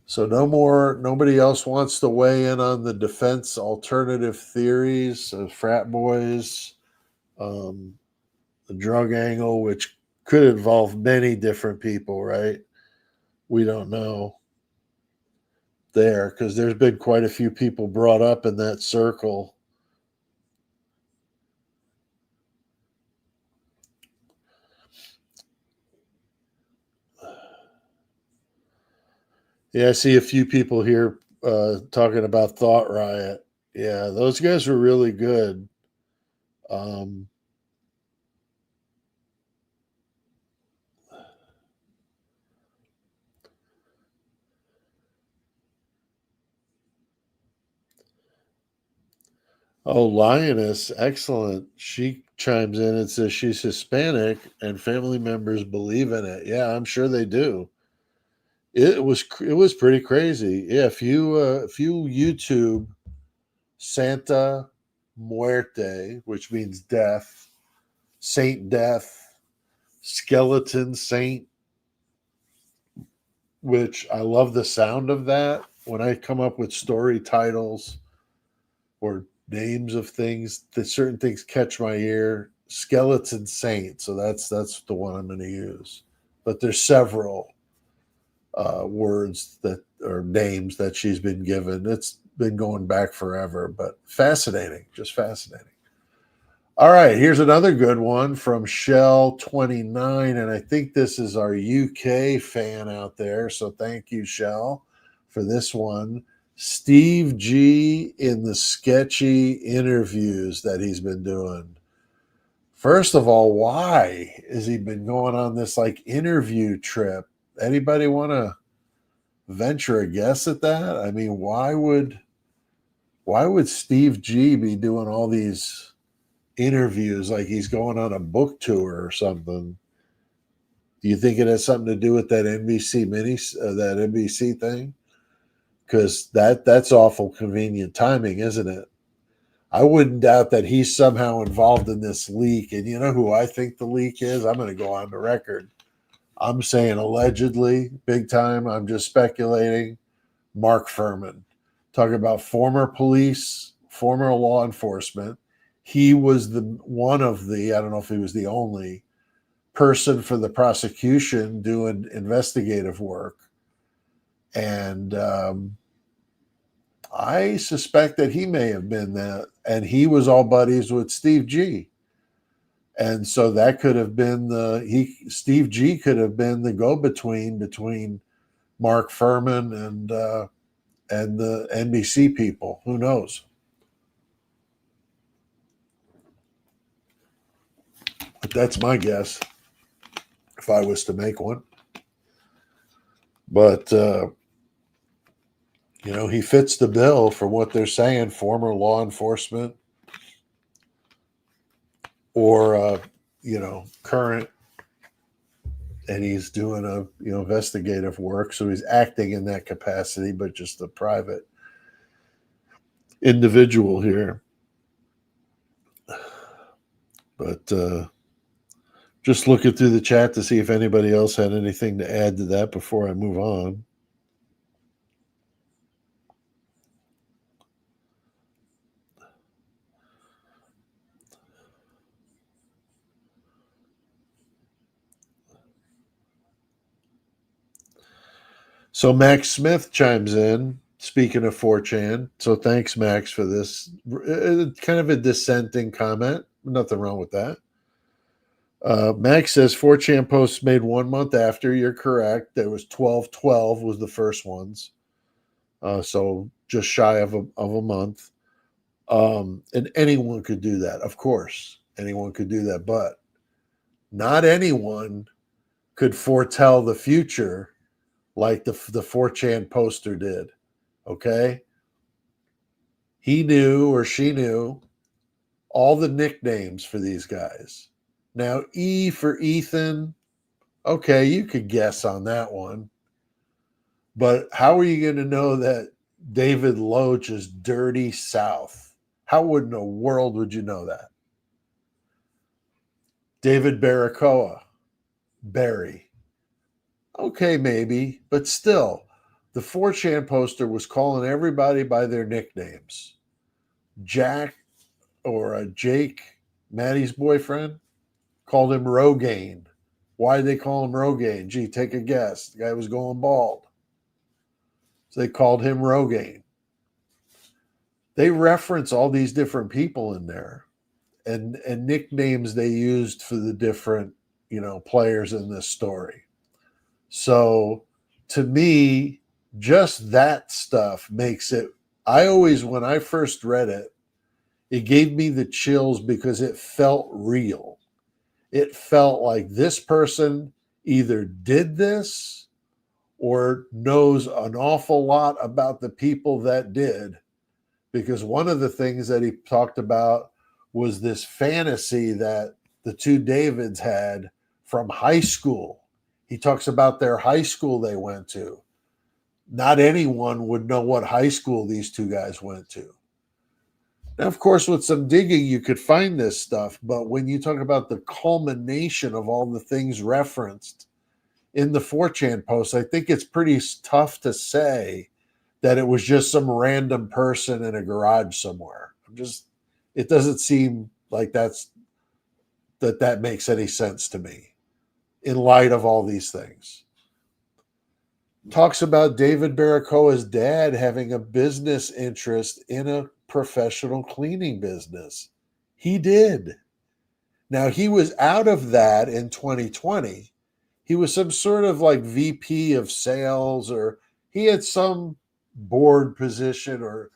So nobody else wants to weigh in on the defense alternative theories of Frat Boys, the drug angle, which could involve many different people, right? We don't know there, because there's been quite a few people brought up in that circle. Yeah, I see a few people here talking about Thought Riot. Yeah, those guys were really good. Oh, Lioness, excellent. She chimes in and says she's Hispanic and family members believe in it. Yeah, I'm sure they do. It was pretty crazy. Yeah, if you YouTube Santa Muerte, which means death, Saint Death, Skeleton Saint, which I love the sound of that. When I come up with story titles or names of things, that certain things catch my ear. Skeleton Saint, so that's the one I'm going to use. But there's several words that or names that she's been given. It's been going back forever, but fascinating, just fascinating. All right, here's another good one from Shell29, and I think this is our UK fan out there. So thank you, Shell, for this one. Steve G in the sketchy interviews that he's been doing. First of all, why has he been going on this like interview trip? Anybody want to venture a guess at that? I mean, why would Steve G be doing all these interviews like he's going on a book tour or something? Do you think it has something to do with that that NBC thing? Because that's awful convenient timing, isn't it? I wouldn't doubt that he's somehow involved in this leak. And you know who I think the leak is? I'm going to go on the record. I'm saying allegedly, big time. I'm just speculating. Mark Furman. Talking about former police, former law enforcement. He was I don't know if he was the only person for the prosecution doing investigative work. And I suspect that he may have been that. And he was all buddies with Steve G. And so that could have been Steve G could have been the go-between between Mark Furman and the NBC people. Who knows? But that's my guess if I was to make one. But he fits the bill for what they're saying, former law enforcement or current, and he's doing investigative work, so he's acting in that capacity, but just a private individual here. But just looking through the chat to see if anybody else had anything to add to that before I move on. So Max Smith chimes in, speaking of 4chan. So thanks, Max, for this. Kind of a dissenting comment. Nothing wrong with that. Max says 4chan posts made 1 month after. You're correct. There was 12/12 was the first ones. So just shy of a month. And anyone could do that. Of course, anyone could do that. But not anyone could foretell the future like the 4chan poster did. Okay? He knew or she knew all the nicknames for these guys. Now, E for Ethan, okay, you could guess on that one. But how are you going to know that David Loach is Dirty South? How in the world would you know that? David Baracoa, Barry. Okay, maybe, but still, the 4chan poster was calling everybody by their nicknames. Jack or Jake, Maddie's boyfriend, called him Rogaine. Why did they call him Rogaine? Gee, take a guess. The guy was going bald. So they called him Rogaine. They reference all these different people in there and nicknames they used for the different, players in this story. So to me, just that stuff makes it, when I first read it, it gave me the chills because it felt real. It felt like this person either did this or knows an awful lot about the people that did. Because one of the things that he talked about was this fantasy that the two Davids had from high school. He talks about their high school they went to. not anyone would know what high school these two guys went to. Now, of course, with some digging, you could find this stuff. But when you talk about the culmination of all the things referenced in the 4chan post, I think it's pretty tough to say that it was just some random person in a garage somewhere. It doesn't seem like that makes any sense to me in light of all these things. Talks about David Barakoa's dad having a business interest in a professional cleaning business. He did. Now, he was out of that in 2020. He was some sort of like VP of sales, or he had some board position or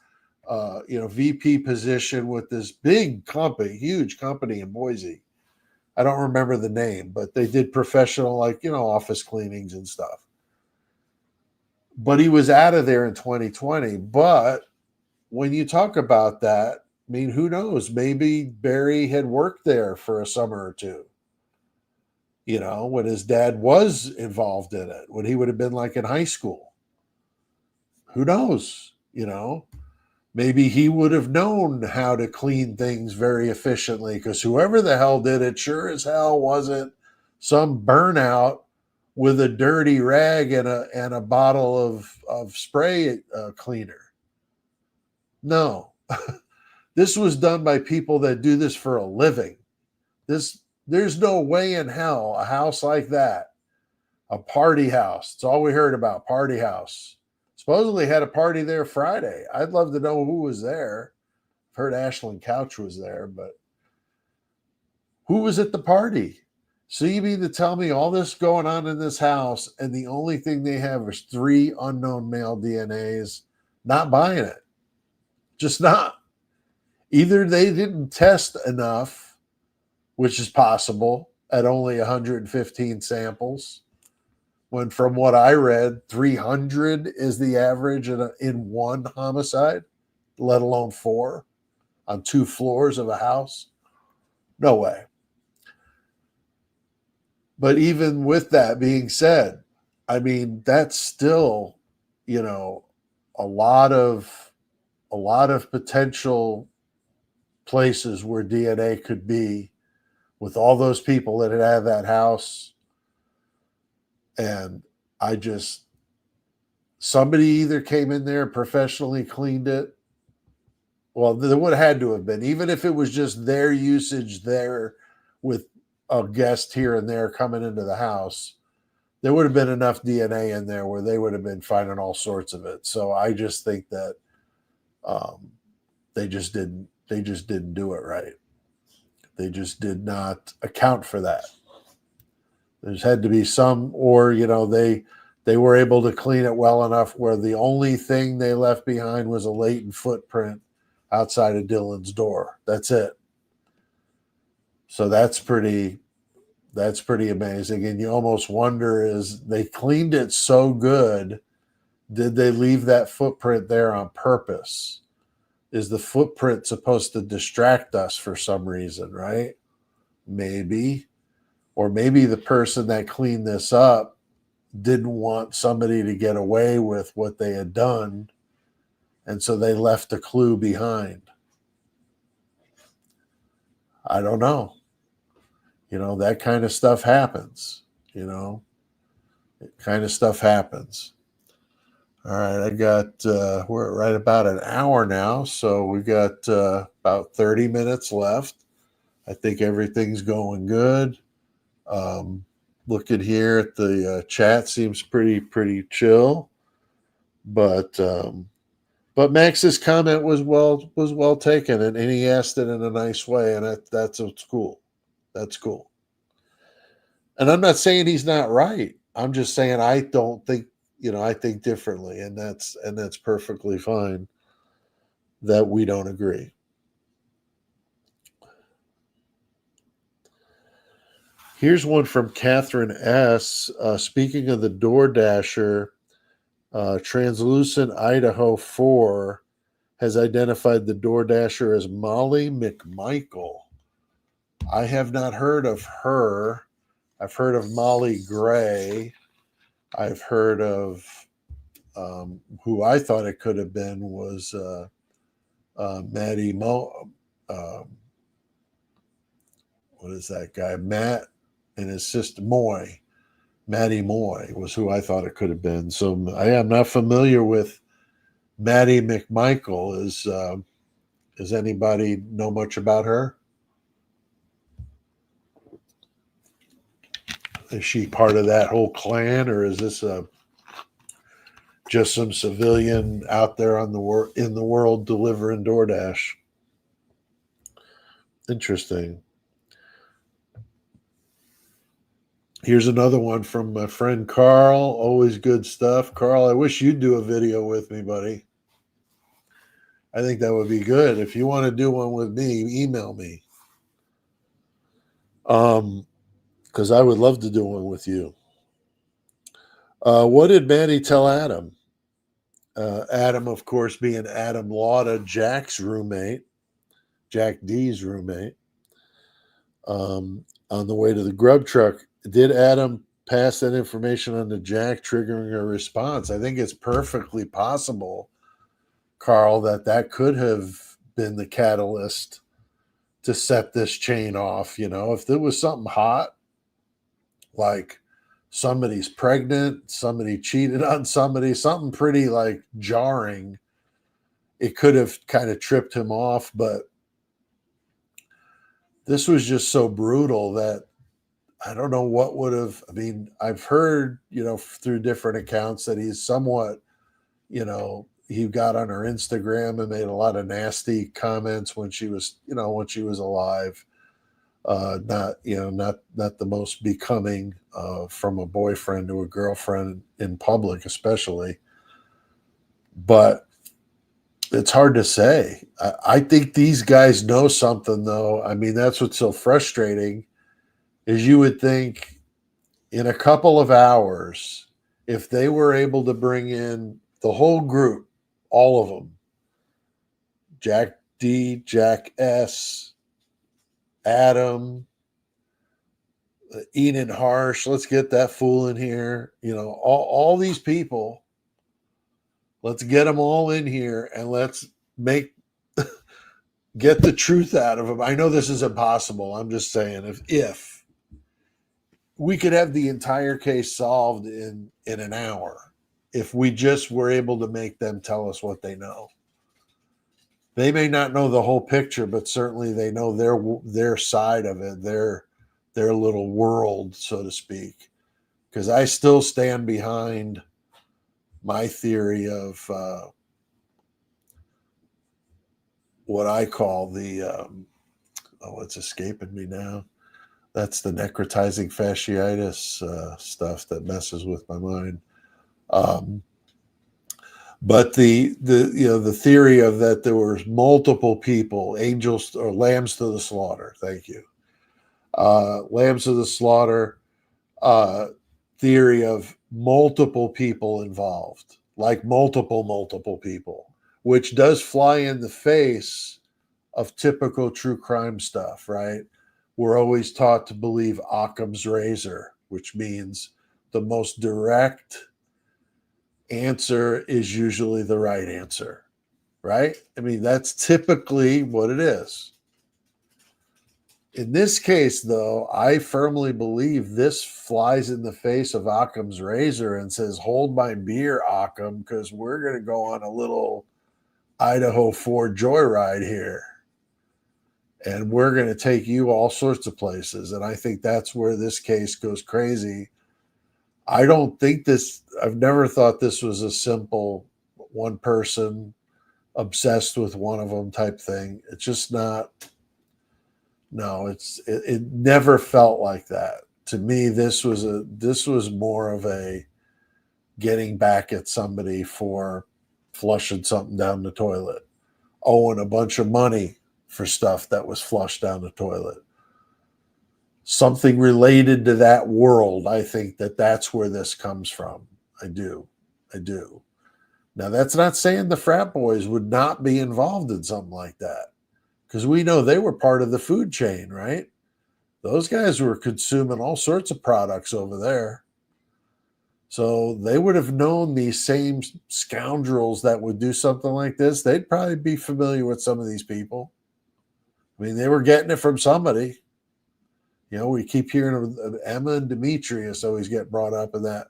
VP position with this big company, huge company in Boise. I don't remember the name, but they did professional, office cleanings and stuff. But he was out of there in 2020. But when you talk about that, I mean, who knows? Maybe Barry had worked there for a summer or two, when his dad was involved in it, when he would have been like in high school. Who knows? Maybe he would have known how to clean things very efficiently, because whoever the hell did it sure as hell wasn't some burnout with a dirty rag and a bottle of spray cleaner. No, this was done by people that do this for a living. There's no way in hell a house like that, a party house. It's all we heard about, party house. Supposedly had a party there Friday. I'd love to know who was there. I've heard Ashland Couch was there, but who was at the party? So you mean to tell me all this going on in this house, and the only thing they have is 3 unknown male DNAs? Not buying it. Just not. Either they didn't test enough, which is possible, at only 115 samples, when from what I read, 300 is the average in one homicide, let alone 4 on 2 floors of a house. No way. But even with that being said, I mean, that's still, a lot of potential places where DNA could be with all those people that had that house. And somebody either came in there and professionally cleaned it. Well, there would have had to have been, even if it was just their usage there with a guest here and there coming into the house, there would have been enough DNA in there where they would have been finding all sorts of it. So I just think that they just didn't do it right. They just did not account for that. There's had to be some, or they were able to clean it well enough where the only thing they left behind was a latent footprint outside of Dylan's door. That's it. So that's pretty amazing. And you almost wonder, is they cleaned it so good, did they leave that footprint there on purpose? Is the footprint supposed to distract us for some reason, right? Maybe. Or maybe the person that cleaned this up didn't want somebody to get away with what they had done, and so they left a clue behind. I don't know. That kind of stuff happens. That kind of stuff happens. All right, we're at right about an hour now, so we got about 30 minutes left. I think everything's going good. Looking here at the chat, seems pretty chill, but Max's comment was well taken, and he asked it in a nice way, and that's cool. That's cool. And I'm not saying he's not right. I'm just saying I don't think, I think differently, and that's perfectly fine that we don't agree. Here's one from Catherine S. Speaking of the DoorDasher, Translucent Idaho 4 has identified the DoorDasher as Molly McMichael. I have not heard of her. I've heard of Molly Gray. I've heard of Who I thought it could have been was Maddie what is that guy? Matt and his sister Moy. Maddie Moy was who I thought it could have been. So I am not familiar with Maddie McMichael. Does anybody know much about her? Is she part of that whole clan, or is this just some civilian out there in the world delivering DoorDash? Interesting. Here's another one from my friend Carl. Always good stuff. Carl, I wish you'd do a video with me, buddy. I think that would be good. If you want to do one with me, email me. Because I would love to do one with you. What did Maddie tell Adam? Adam, of course, being Adam Lauda, Jack's roommate, Jack D's roommate, on the way to the grub truck. Did Adam pass that information on to Jack, triggering a response? I think it's perfectly possible, Carl, that could have been the catalyst to set this chain off. You know, if there was something hot, like somebody's pregnant, somebody cheated on somebody, something pretty like jarring, it could have kind of tripped him off. But this was just so brutal that I don't know what would have. I mean, I've heard, through different accounts that he's somewhat, he got on her Instagram and made a lot of nasty comments when she was alive. Not the most becoming from a boyfriend to a girlfriend in public, especially. But it's hard to say. I think these guys know something, though. I mean, that's what's so frustrating. Is you would think in a couple of hours, if they were able to bring in the whole group, all of them, Jack D, Jack S, Adam, Enid Harsh, let's get that fool in here. All these people, let's get them all in here and let's get the truth out of them. I know this is impossible. I'm just saying, if we could have the entire case solved in an hour if we just were able to make them tell us what they know. They may not know the whole picture, but certainly they know their side of it, their little world, so to speak. Because I still stand behind my theory of what I call the it's escaping me now. That's the necrotizing fasciitis stuff that messes with my mind. But the theory of that there were multiple people, angels or lambs to the slaughter. Thank you. Lambs to the slaughter theory of multiple people involved, like multiple people, which does fly in the face of typical true crime stuff, right? We're always taught to believe Occam's razor, which means the most direct answer is usually the right answer, right? I mean, that's typically what it is. In this case, though, I firmly believe this flies in the face of Occam's razor and says, hold my beer, Occam, because we're going to go on a little Idaho 4 joyride here. And we're going to take you all sorts of places. And I think that's where this case goes crazy. I don't think I've never thought this was a simple one person obsessed with one of them type thing. It's just not. No, it never felt like that. To me, this was more of a getting back at somebody for flushing something down the toilet, owing a bunch of money for stuff that was flushed down the toilet. Something related to that world. I think that's where this comes from. I do. Now, that's not saying the Frat Boys would not be involved in something like that, because we know they were part of the food chain, right? Those guys were consuming all sorts of products over there. So they would have known these same scoundrels that would do something like this. They'd probably be familiar with some of these people. I mean, they were getting it from somebody. You know, we keep hearing of Emma and Demetrius always get brought up in that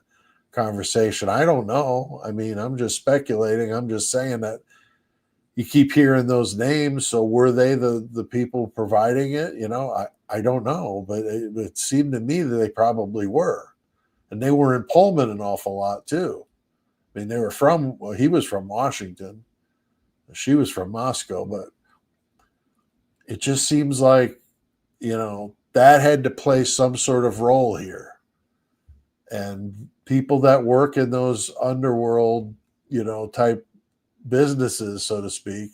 conversation. I don't know. I mean, I'm just speculating. I'm just saying that you keep hearing those names. So were they the people providing it? You know, I don't know, but it seemed to me that they probably were. And they were in Pullman an awful lot too. I mean, they were from, well, he was from Washington. She was from Moscow, but it just seems like, you know, that had to play some sort of role here. And people that work in those underworld, you know, type businesses, so to speak,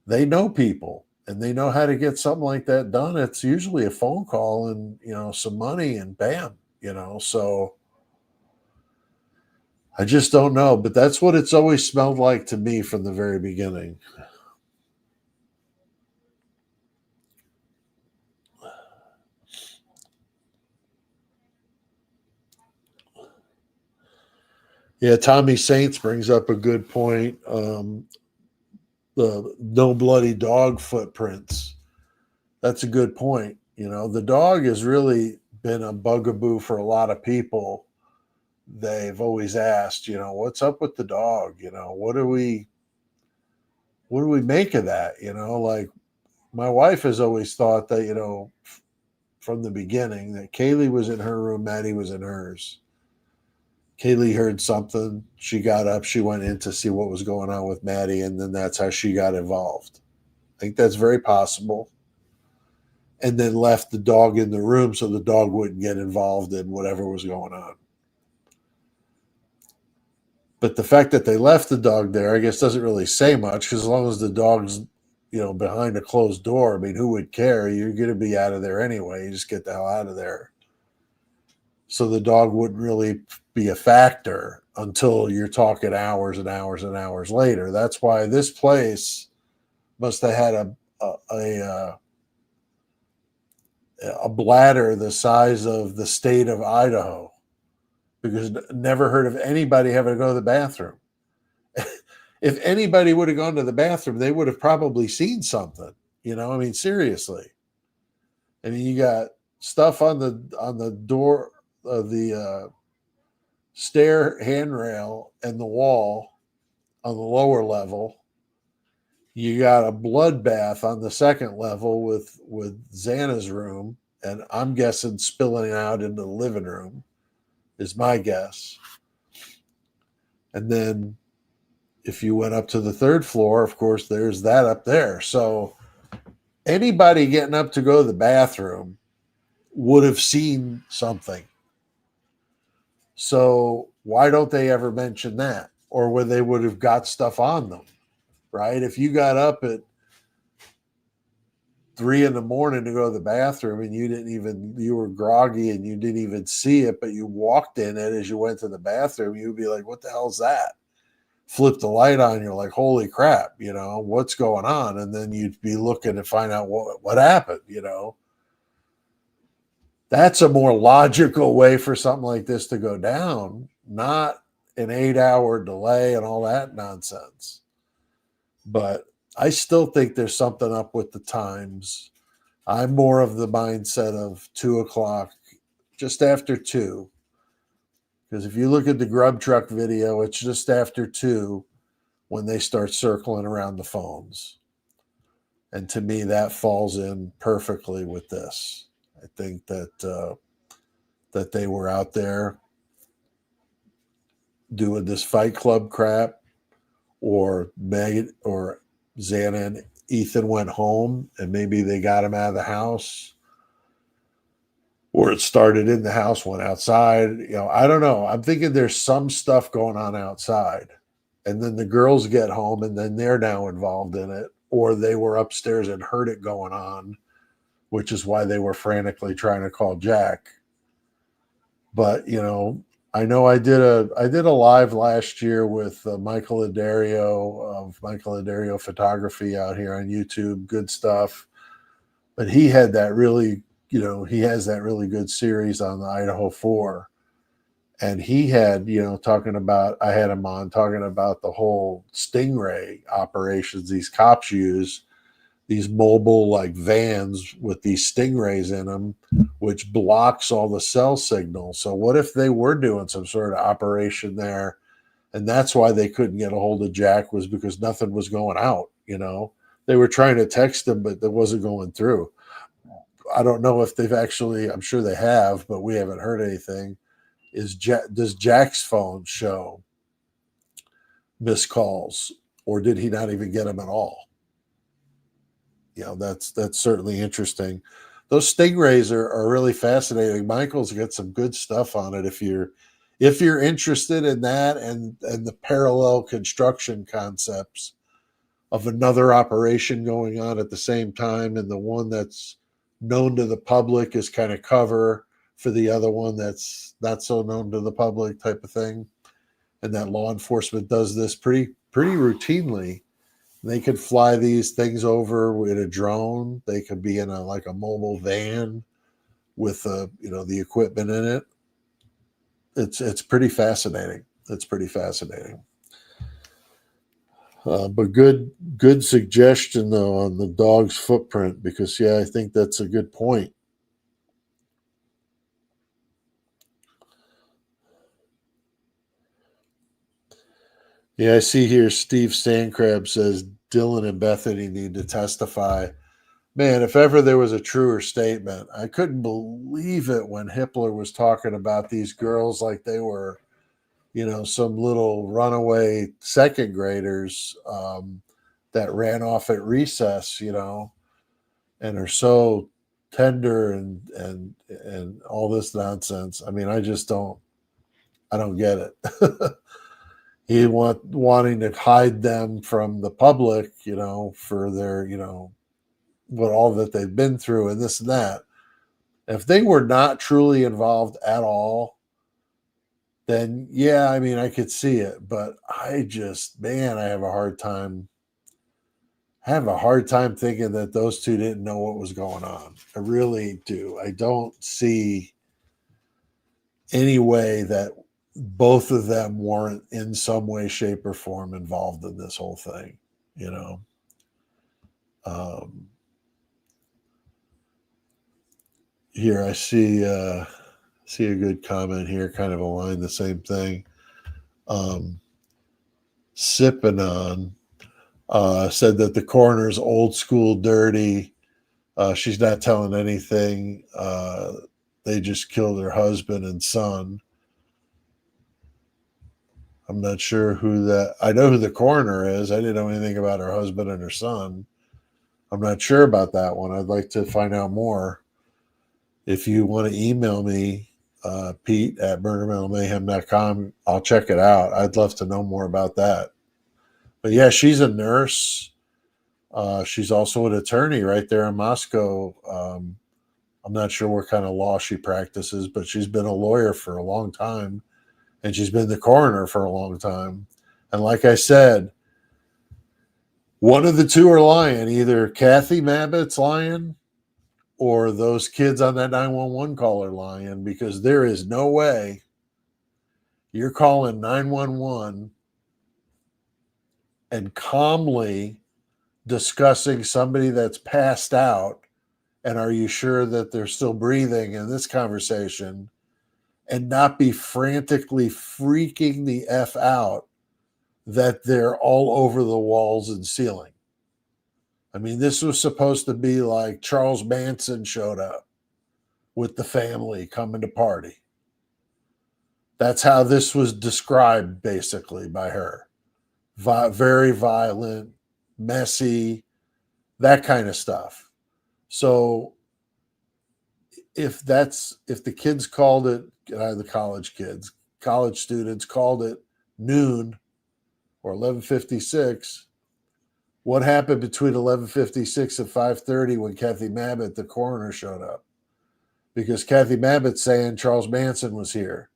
they know people and they know how to get something like that done. It's usually a phone call and, you know, some money and bam, you know. So I just don't know, but that's what it's always smelled like to me from the very beginning. Yeah, Tommy Saints brings up a good point. The no bloody dog footprints. That's a good point. You know, the dog has really been a bugaboo for a lot of people. They've always asked, you know, what's up with the dog? You know, what do we make of that? You know, like my wife has always thought that, you know, from the beginning that Kaylee was in her room, Maddie was in hers. Kaylee heard something. She got up. She went in to see what was going on with Maddie, and then that's how she got involved. I think that's very possible. And then left the dog in the room so the dog wouldn't get involved in whatever was going on. But the fact that they left the dog there, I guess, doesn't really say much because as long as the dog's, you know, behind a closed door, I mean, who would care? You're going to be out of there anyway. You just get the hell out of there. So the dog wouldn't really be a factor until you're talking hours and hours and hours later. That's why this place must have had a bladder the size of the state of Idaho, because never heard of anybody having to go to the bathroom. If anybody would have gone to the bathroom, they would have probably seen something. You know, I mean, seriously. I mean, you got stuff on the door of the stair handrail and the wall on the lower level. You got a bloodbath on the second level with Xana's room, and I'm guessing spilling out into the living room is my guess. And then if you went up to the third floor, of course, there's that up there. So anybody getting up to go to the bathroom would have seen something. So why don't they ever mention that? Or where they would have got stuff on them, right? If you got up at 3 a.m. to go to the bathroom and you were groggy and you didn't even see it, but you walked in it as you went to the bathroom, you'd be like, what the hell's that? Flip the light on, you're like, holy crap, you know, what's going on? And then you'd be looking to find out what happened, you know. That's a more logical way for something like this to go down, not an 8-hour delay and all that nonsense. But I still think there's something up with the times. I'm more of the mindset of 2 o'clock, just after 2. Because if you look at the grub truck video, it's just after 2 when they start circling around the phones. And to me, that falls in perfectly with this. I think that that they were out there doing this Fight Club crap, or Xana and Ethan went home and maybe they got him out of the house, or it started in the house, went outside. You know, I don't know. I'm thinking there's some stuff going on outside, and then the girls get home and then they're now involved in it, or they were upstairs and heard it going on, which is why they were frantically trying to call Jack. But, you know I did a live last year with Michael Addario of Michael Addario Photography out here on YouTube. Good stuff. But he had that really, he has that really good series on the Idaho 4. And he had, talking about, I had him on talking about the whole Stingray operations these cops use, these mobile like vans with these Stingrays in them, which blocks all the cell signal. So what if they were doing some sort of operation there, and that's why they couldn't get a hold of Jack, was because nothing was going out. They were trying to text him, but that wasn't going through. I don't know if they've actually, I'm sure they have, but we haven't heard anything. Does Jack's phone show missed calls, or did he not even get them at all? That's certainly interesting. Those Stingrays are really fascinating. Michael's got some good stuff on it if you're interested in that and the parallel construction concepts of another operation going on at the same time, and the one that's known to the public is kind of cover for the other one that's not so known to the public, type of thing. And that law enforcement does this pretty routinely. They could fly these things over in a drone. They could be in a mobile van with the equipment in it. It's pretty fascinating. It's pretty fascinating. But good suggestion though on the dog's footprint, because I think that's a good point. Yeah, I see here Steve Sandcrab says Dylan and Bethany need to testify. Man, if ever there was a truer statement, I couldn't believe it when Hitler was talking about these girls like they were, some little runaway second graders that ran off at recess, and are so tender and all this nonsense. I mean, I don't get it. He wanting to hide them from the public, for their, what all that they've been through and this and that. If they were not truly involved at all, then I could see it. But I have a hard time. I have a hard time thinking that those two didn't know what was going on. I really do. I don't see any way that both of them weren't in some way, shape, or form involved in this whole thing, Here I see a good comment here, kind of aligned the same thing. Sipping on said that the coroner's old school dirty. She's not telling anything. They just killed her husband and son. I'm not sure who that. I know who the coroner is. I didn't know anything about her husband and her son. I'm not sure about that one. I'd like to find out more. If you want to email me, Pete at murdermetalmayhem.com, I'll check it out. I'd love to know more about that. But she's a nurse. She's also an attorney right there in Moscow. I'm not sure what kind of law she practices, but she's been a lawyer for a long time. And she's been the coroner for a long time. And like I said, one of the two are lying. Either Kathy Mabbitt's lying or those kids on that 911 call are lying, because there is no way you're calling 911 and calmly discussing somebody that's passed out, and are you sure that they're still breathing in this conversation, and not be frantically freaking the F out that they're all over the walls and ceiling. I mean, this was supposed to be like Charles Manson showed up with the family coming to party. That's how this was described basically by her. Very violent, messy, that kind of stuff. So if the kids called it, the college students called it noon or 11:56, what happened between 11:56 and 5:30 when Kathy Mabbitt, the coroner, showed up? Because Kathy Mabbitt's saying Charles Manson was here.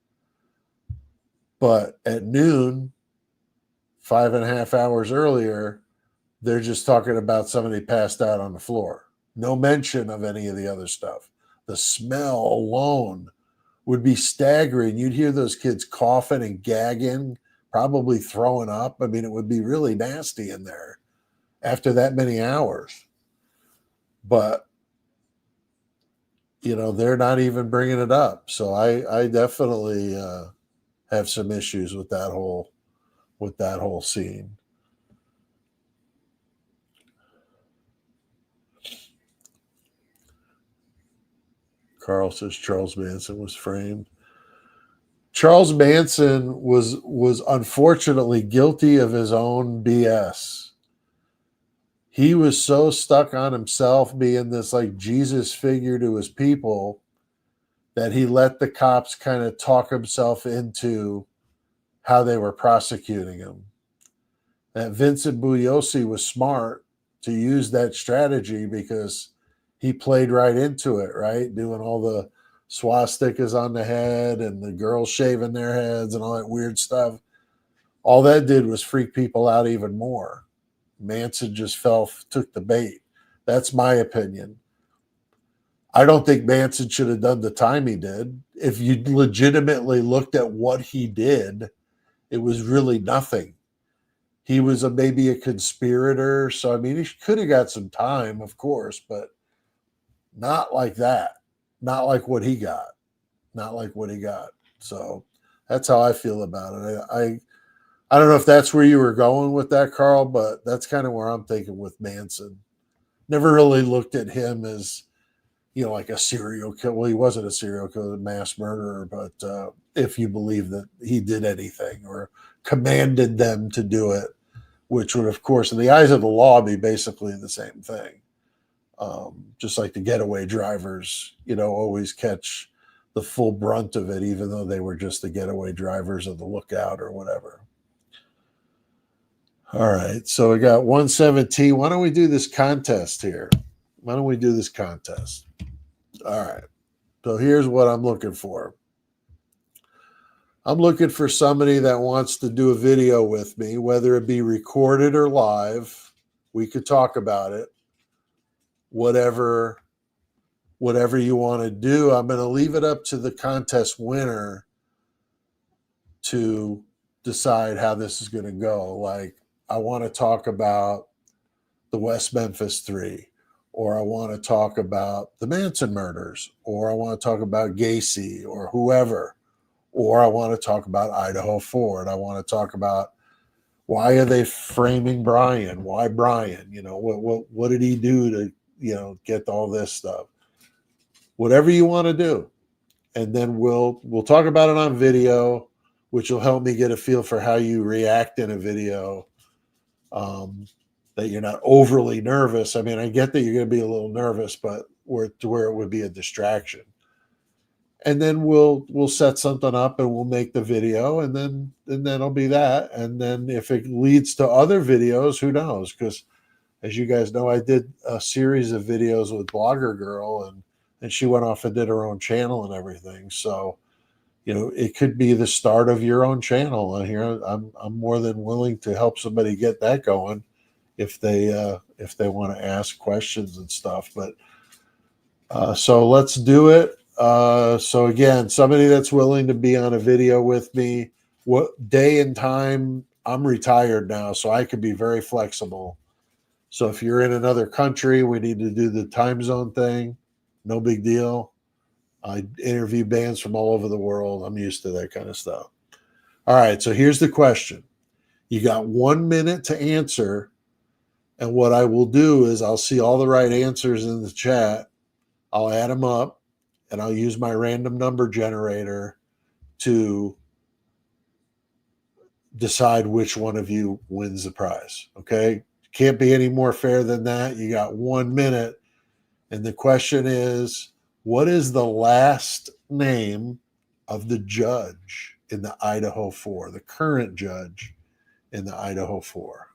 But at noon, 5.5 hours earlier, they're just talking about somebody passed out on the floor. No mention of any of the other stuff. The smell alone would be staggering. You'd hear those kids coughing and gagging, probably throwing up. I mean, it would be really nasty in there after that many hours. But, you know, they're not even bringing it up. So I definitely have some issues with that whole scene. Carl says Charles Manson was framed. Charles Manson was unfortunately guilty of his own BS. He was so stuck on himself being this like Jesus figure to his people that he let the cops kind of talk himself into how they were prosecuting him. That Vincent Bugliosi was smart to use that strategy because he played right into it, right? Doing all the swastikas on the head and the girls shaving their heads and all that weird stuff. All that did was freak people out even more. Manson just took the bait. That's my opinion. I don't think Manson should have done the time he did. If you legitimately looked at what he did, it was really nothing. He was maybe a conspirator. So, I mean, he could have got some time, of course, but not like that. Not like what he got. Not like what he got. So that's how I feel about it. I don't know if that's where you were going with that, Carl, but that's kind of where I'm thinking with Manson. Never really looked at him as, you know, like a serial killer. Well, he wasn't a serial killer, a mass murderer, but if you believe that he did anything or commanded them to do it, which would, of course, in the eyes of the law, be basically the same thing. Just like the getaway drivers, you know, always catch the full brunt of it, even though they were just the getaway drivers of the lookout or whatever. All right, so we got 117. Why don't we do this contest here? Why don't we do this contest? All right, so here's what I'm looking for. I'm looking for somebody that wants to do a video with me, whether it be recorded or live. We could talk about it. Whatever you want to do. I'm going to leave it up to the contest winner to decide how this is going to go. Like, I want to talk about the West Memphis Three, or I want to talk about the Manson murders, or I want to talk about Gacy or whoever, or I want to talk about Idaho 4, and I want to talk about why are they framing Brian? Why Brian? You know, what did he do to, you know, get all this stuff? Whatever you want to do. And then we'll talk about it on video, which will help me get a feel for how you react in a video, that you're not overly nervous. I mean, I get that you're going to be a little nervous, but where it would be a distraction. And then we'll set something up and we'll make the video, and then it'll be that. And then if it leads to other videos, who knows? Because as you guys know, I did a series of videos with Blogger Girl, and she went off and did her own channel and everything. So, you know, it could be the start of your own channel. And here I'm more than willing to help somebody get that going if they want to ask questions and stuff. But so let's do it. So again, somebody that's willing to be on a video with me. What day and time? I'm retired now, so I could be very flexible. So if you're in another country, we need to do the time zone thing. No big deal. I interview bands from all over the world. I'm used to that kind of stuff. All right, so here's the question. You got 1 minute to answer, and what I will do is I'll see all the right answers in the chat. I'll add them up, and I'll use my random number generator to decide which one of you wins the prize, okay? Can't be any more fair than that. You got 1 minute, and the question is, what is the last name of the judge in the Idaho 4, the current judge in the Idaho 4?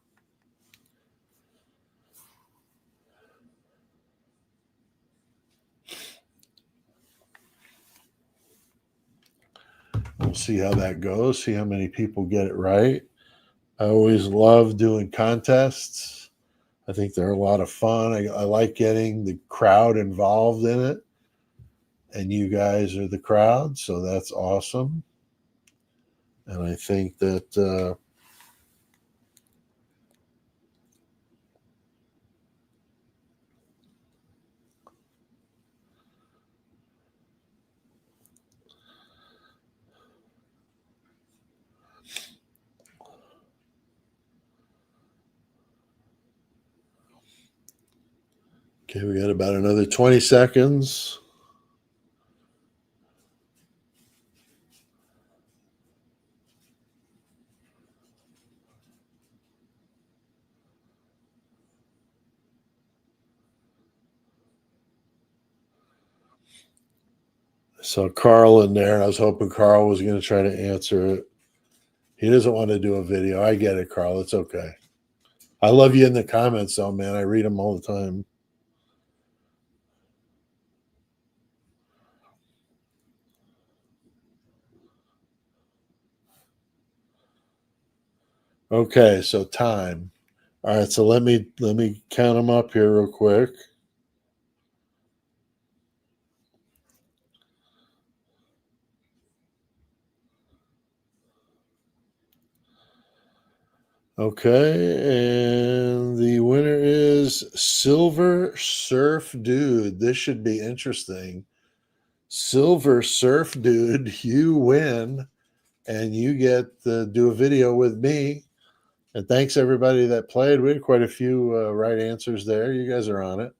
We'll see how that goes, see how many people get it right. I always love doing contests. I think they're a lot of fun. I like getting the crowd involved in it. and you guys are the crowd, so that's awesome. And I think that okay, we got about another 20 seconds. I saw Carl in there, and I was hoping Carl was going to try to answer it. He doesn't want to do a video. I get it, Carl. It's okay. I love you in the comments, though, man. I read them all the time. Okay, so time. All right, so let me count them up here real quick. Okay, and the winner is Silver Surf Dude. This should be interesting. Silver Surf Dude, you win, and you get to do a video with me. And thanks everybody that played. We had quite a few right answers there. You guys are on it.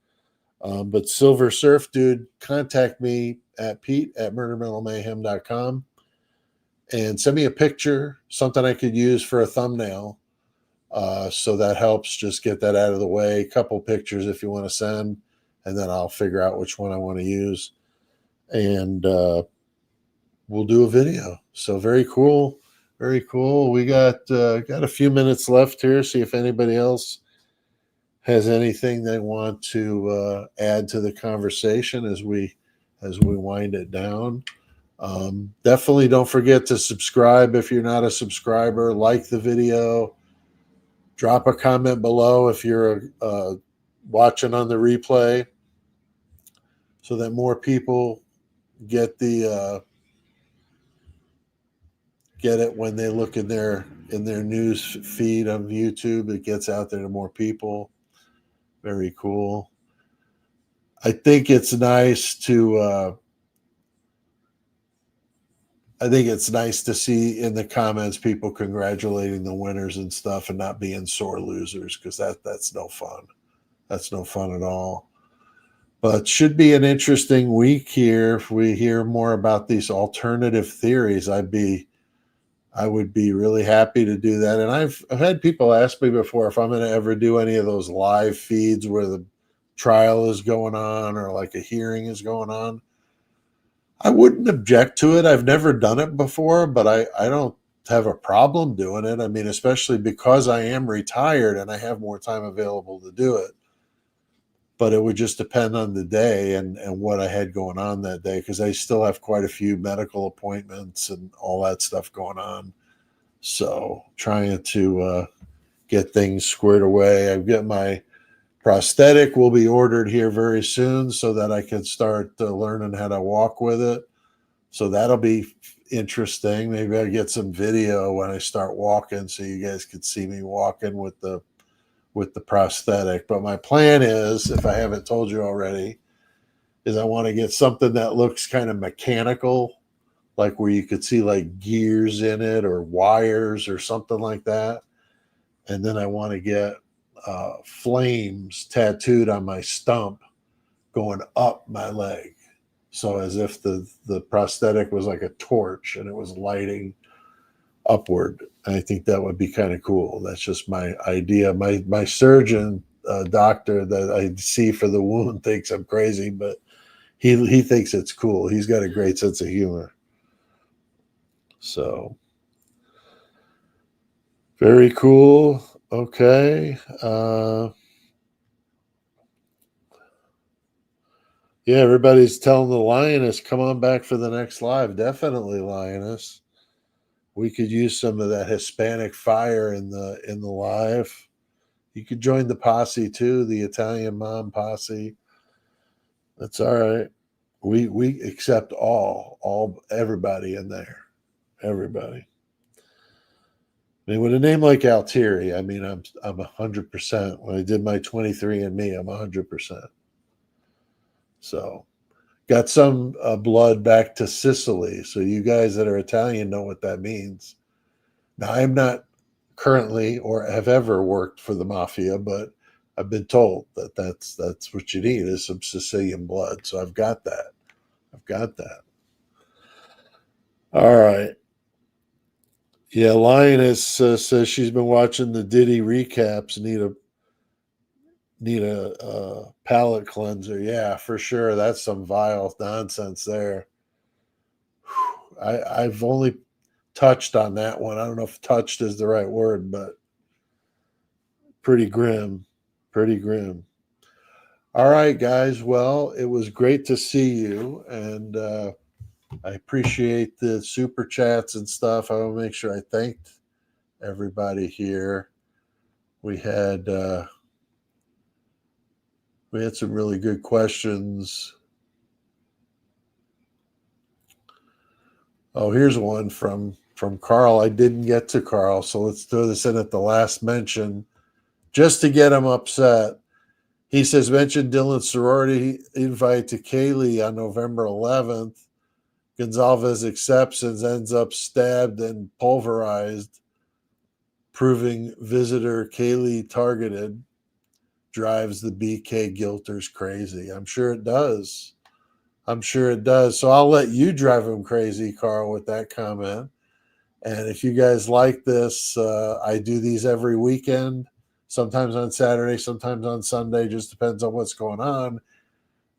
But Silver Surf Dude, contact me at pete@murdermetalmayhem.com and send me a picture, something I could use for a thumbnail. So that helps just get that out of the way. A couple pictures if you want to send, and then I'll figure out which one I want to use. And we'll do a video. So very cool. Very cool. We got a few minutes left here. See if anybody else has anything they want to add to the conversation as we wind it down. Definitely don't forget to subscribe if you're not a subscriber. Like the video. Drop a comment below if you're watching on the replay, so that more people get the get it when they look in their news feed on YouTube. It gets out there to more people. Very cool. I think it's nice to see in the comments people congratulating the winners and stuff, and not being sore losers, because that's no fun. That's no fun at all. But should be an interesting week here if we hear more about these alternative theories. I would be really happy to do that. And I've had people ask me before if I'm going to ever do any of those live feeds where the trial is going on or like a hearing is going on. I wouldn't object to it. I've never done it before, but I don't have a problem doing it. I mean, especially because I am retired and I have more time available to do it. But it would just depend on the day and what I had going on that day, because I still have quite a few medical appointments and all that stuff going on. So trying to get things squared away. I've got my prosthetic will be ordered here very soon so that I can start learning how to walk with it. So that'll be interesting. Maybe I'll get some video when I start walking so you guys could see me walking with the prosthetic. But my plan is, if I haven't told you already, is I want to get something that looks kind of mechanical, like where you could see like gears in it or wires or something like that. And then I want to get flames tattooed on my stump going up my leg. So as if the prosthetic was like a torch and it was lighting upward. I think that would be kind of cool. That's just my idea. My surgeon doctor that I see for the wound thinks I'm crazy, but he thinks it's cool. He's got a great sense of humor. So very cool. Okay. Yeah, everybody's telling the Lioness, come on back for the next live. Definitely, Lioness. We could use some of that Hispanic fire in the live. You could join the posse too, the Italian mom posse. That's all right. We accept everybody in there. Everybody. I mean, with a name like Altieri, I mean, I'm 100%. When I did my 23andMe, I'm 100%. So, got some blood back to Sicily. So, you guys that are Italian know what that means. Now, I'm not currently or have ever worked for the mafia, but I've been told that that's what you need is some Sicilian blood. So, I've got that. I've got that. All right. Yeah, Lioness says she's been watching the Diddy recaps. Need a palate cleanser. Yeah, for sure. That's some vile nonsense there. I've only touched on that one. I don't know if touched is the right word, but pretty grim. Pretty grim. All right, guys. Well, it was great to see you, and I appreciate the super chats and stuff. I want to make sure I thanked everybody here. We had some really good questions. Oh, here's one from Carl. I didn't get to Carl, so let's throw this in at the last mention just to get him upset. He says, mention Dylan's sorority invite to Kaylee on November 11th. Gonzalez accepts and ends up stabbed and pulverized, proving visitor Kaylee targeted. Drives the BK guilters crazy. I'm sure it does. I'm sure it does. So I'll let you drive them crazy, Carl, with that comment. And if you guys like this, I do these every weekend, sometimes on Saturday, sometimes on Sunday, just depends on what's going on.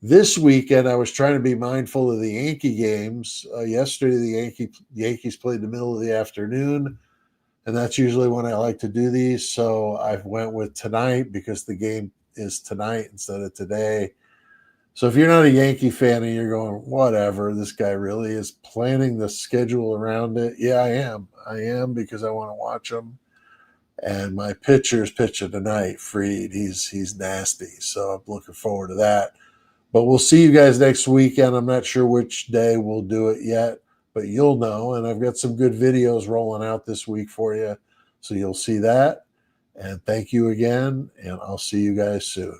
This weekend, I was trying to be mindful of the Yankee games. Yesterday, the Yankees played the middle of the afternoon, and that's usually when I like to do these. So I went with tonight because the game is tonight instead of today. So if you're not a Yankee fan and you're going, whatever, this guy really is planning the schedule around it. Yeah, I am. I am because I want to watch him. And my pitcher's pitching tonight, Fried. He's nasty. So I'm looking forward to that. But we'll see you guys next weekend. I'm not sure which day we'll do it yet, but you'll know. And I've got some good videos rolling out this week for you. So you'll see that. And thank you again. And I'll see you guys soon.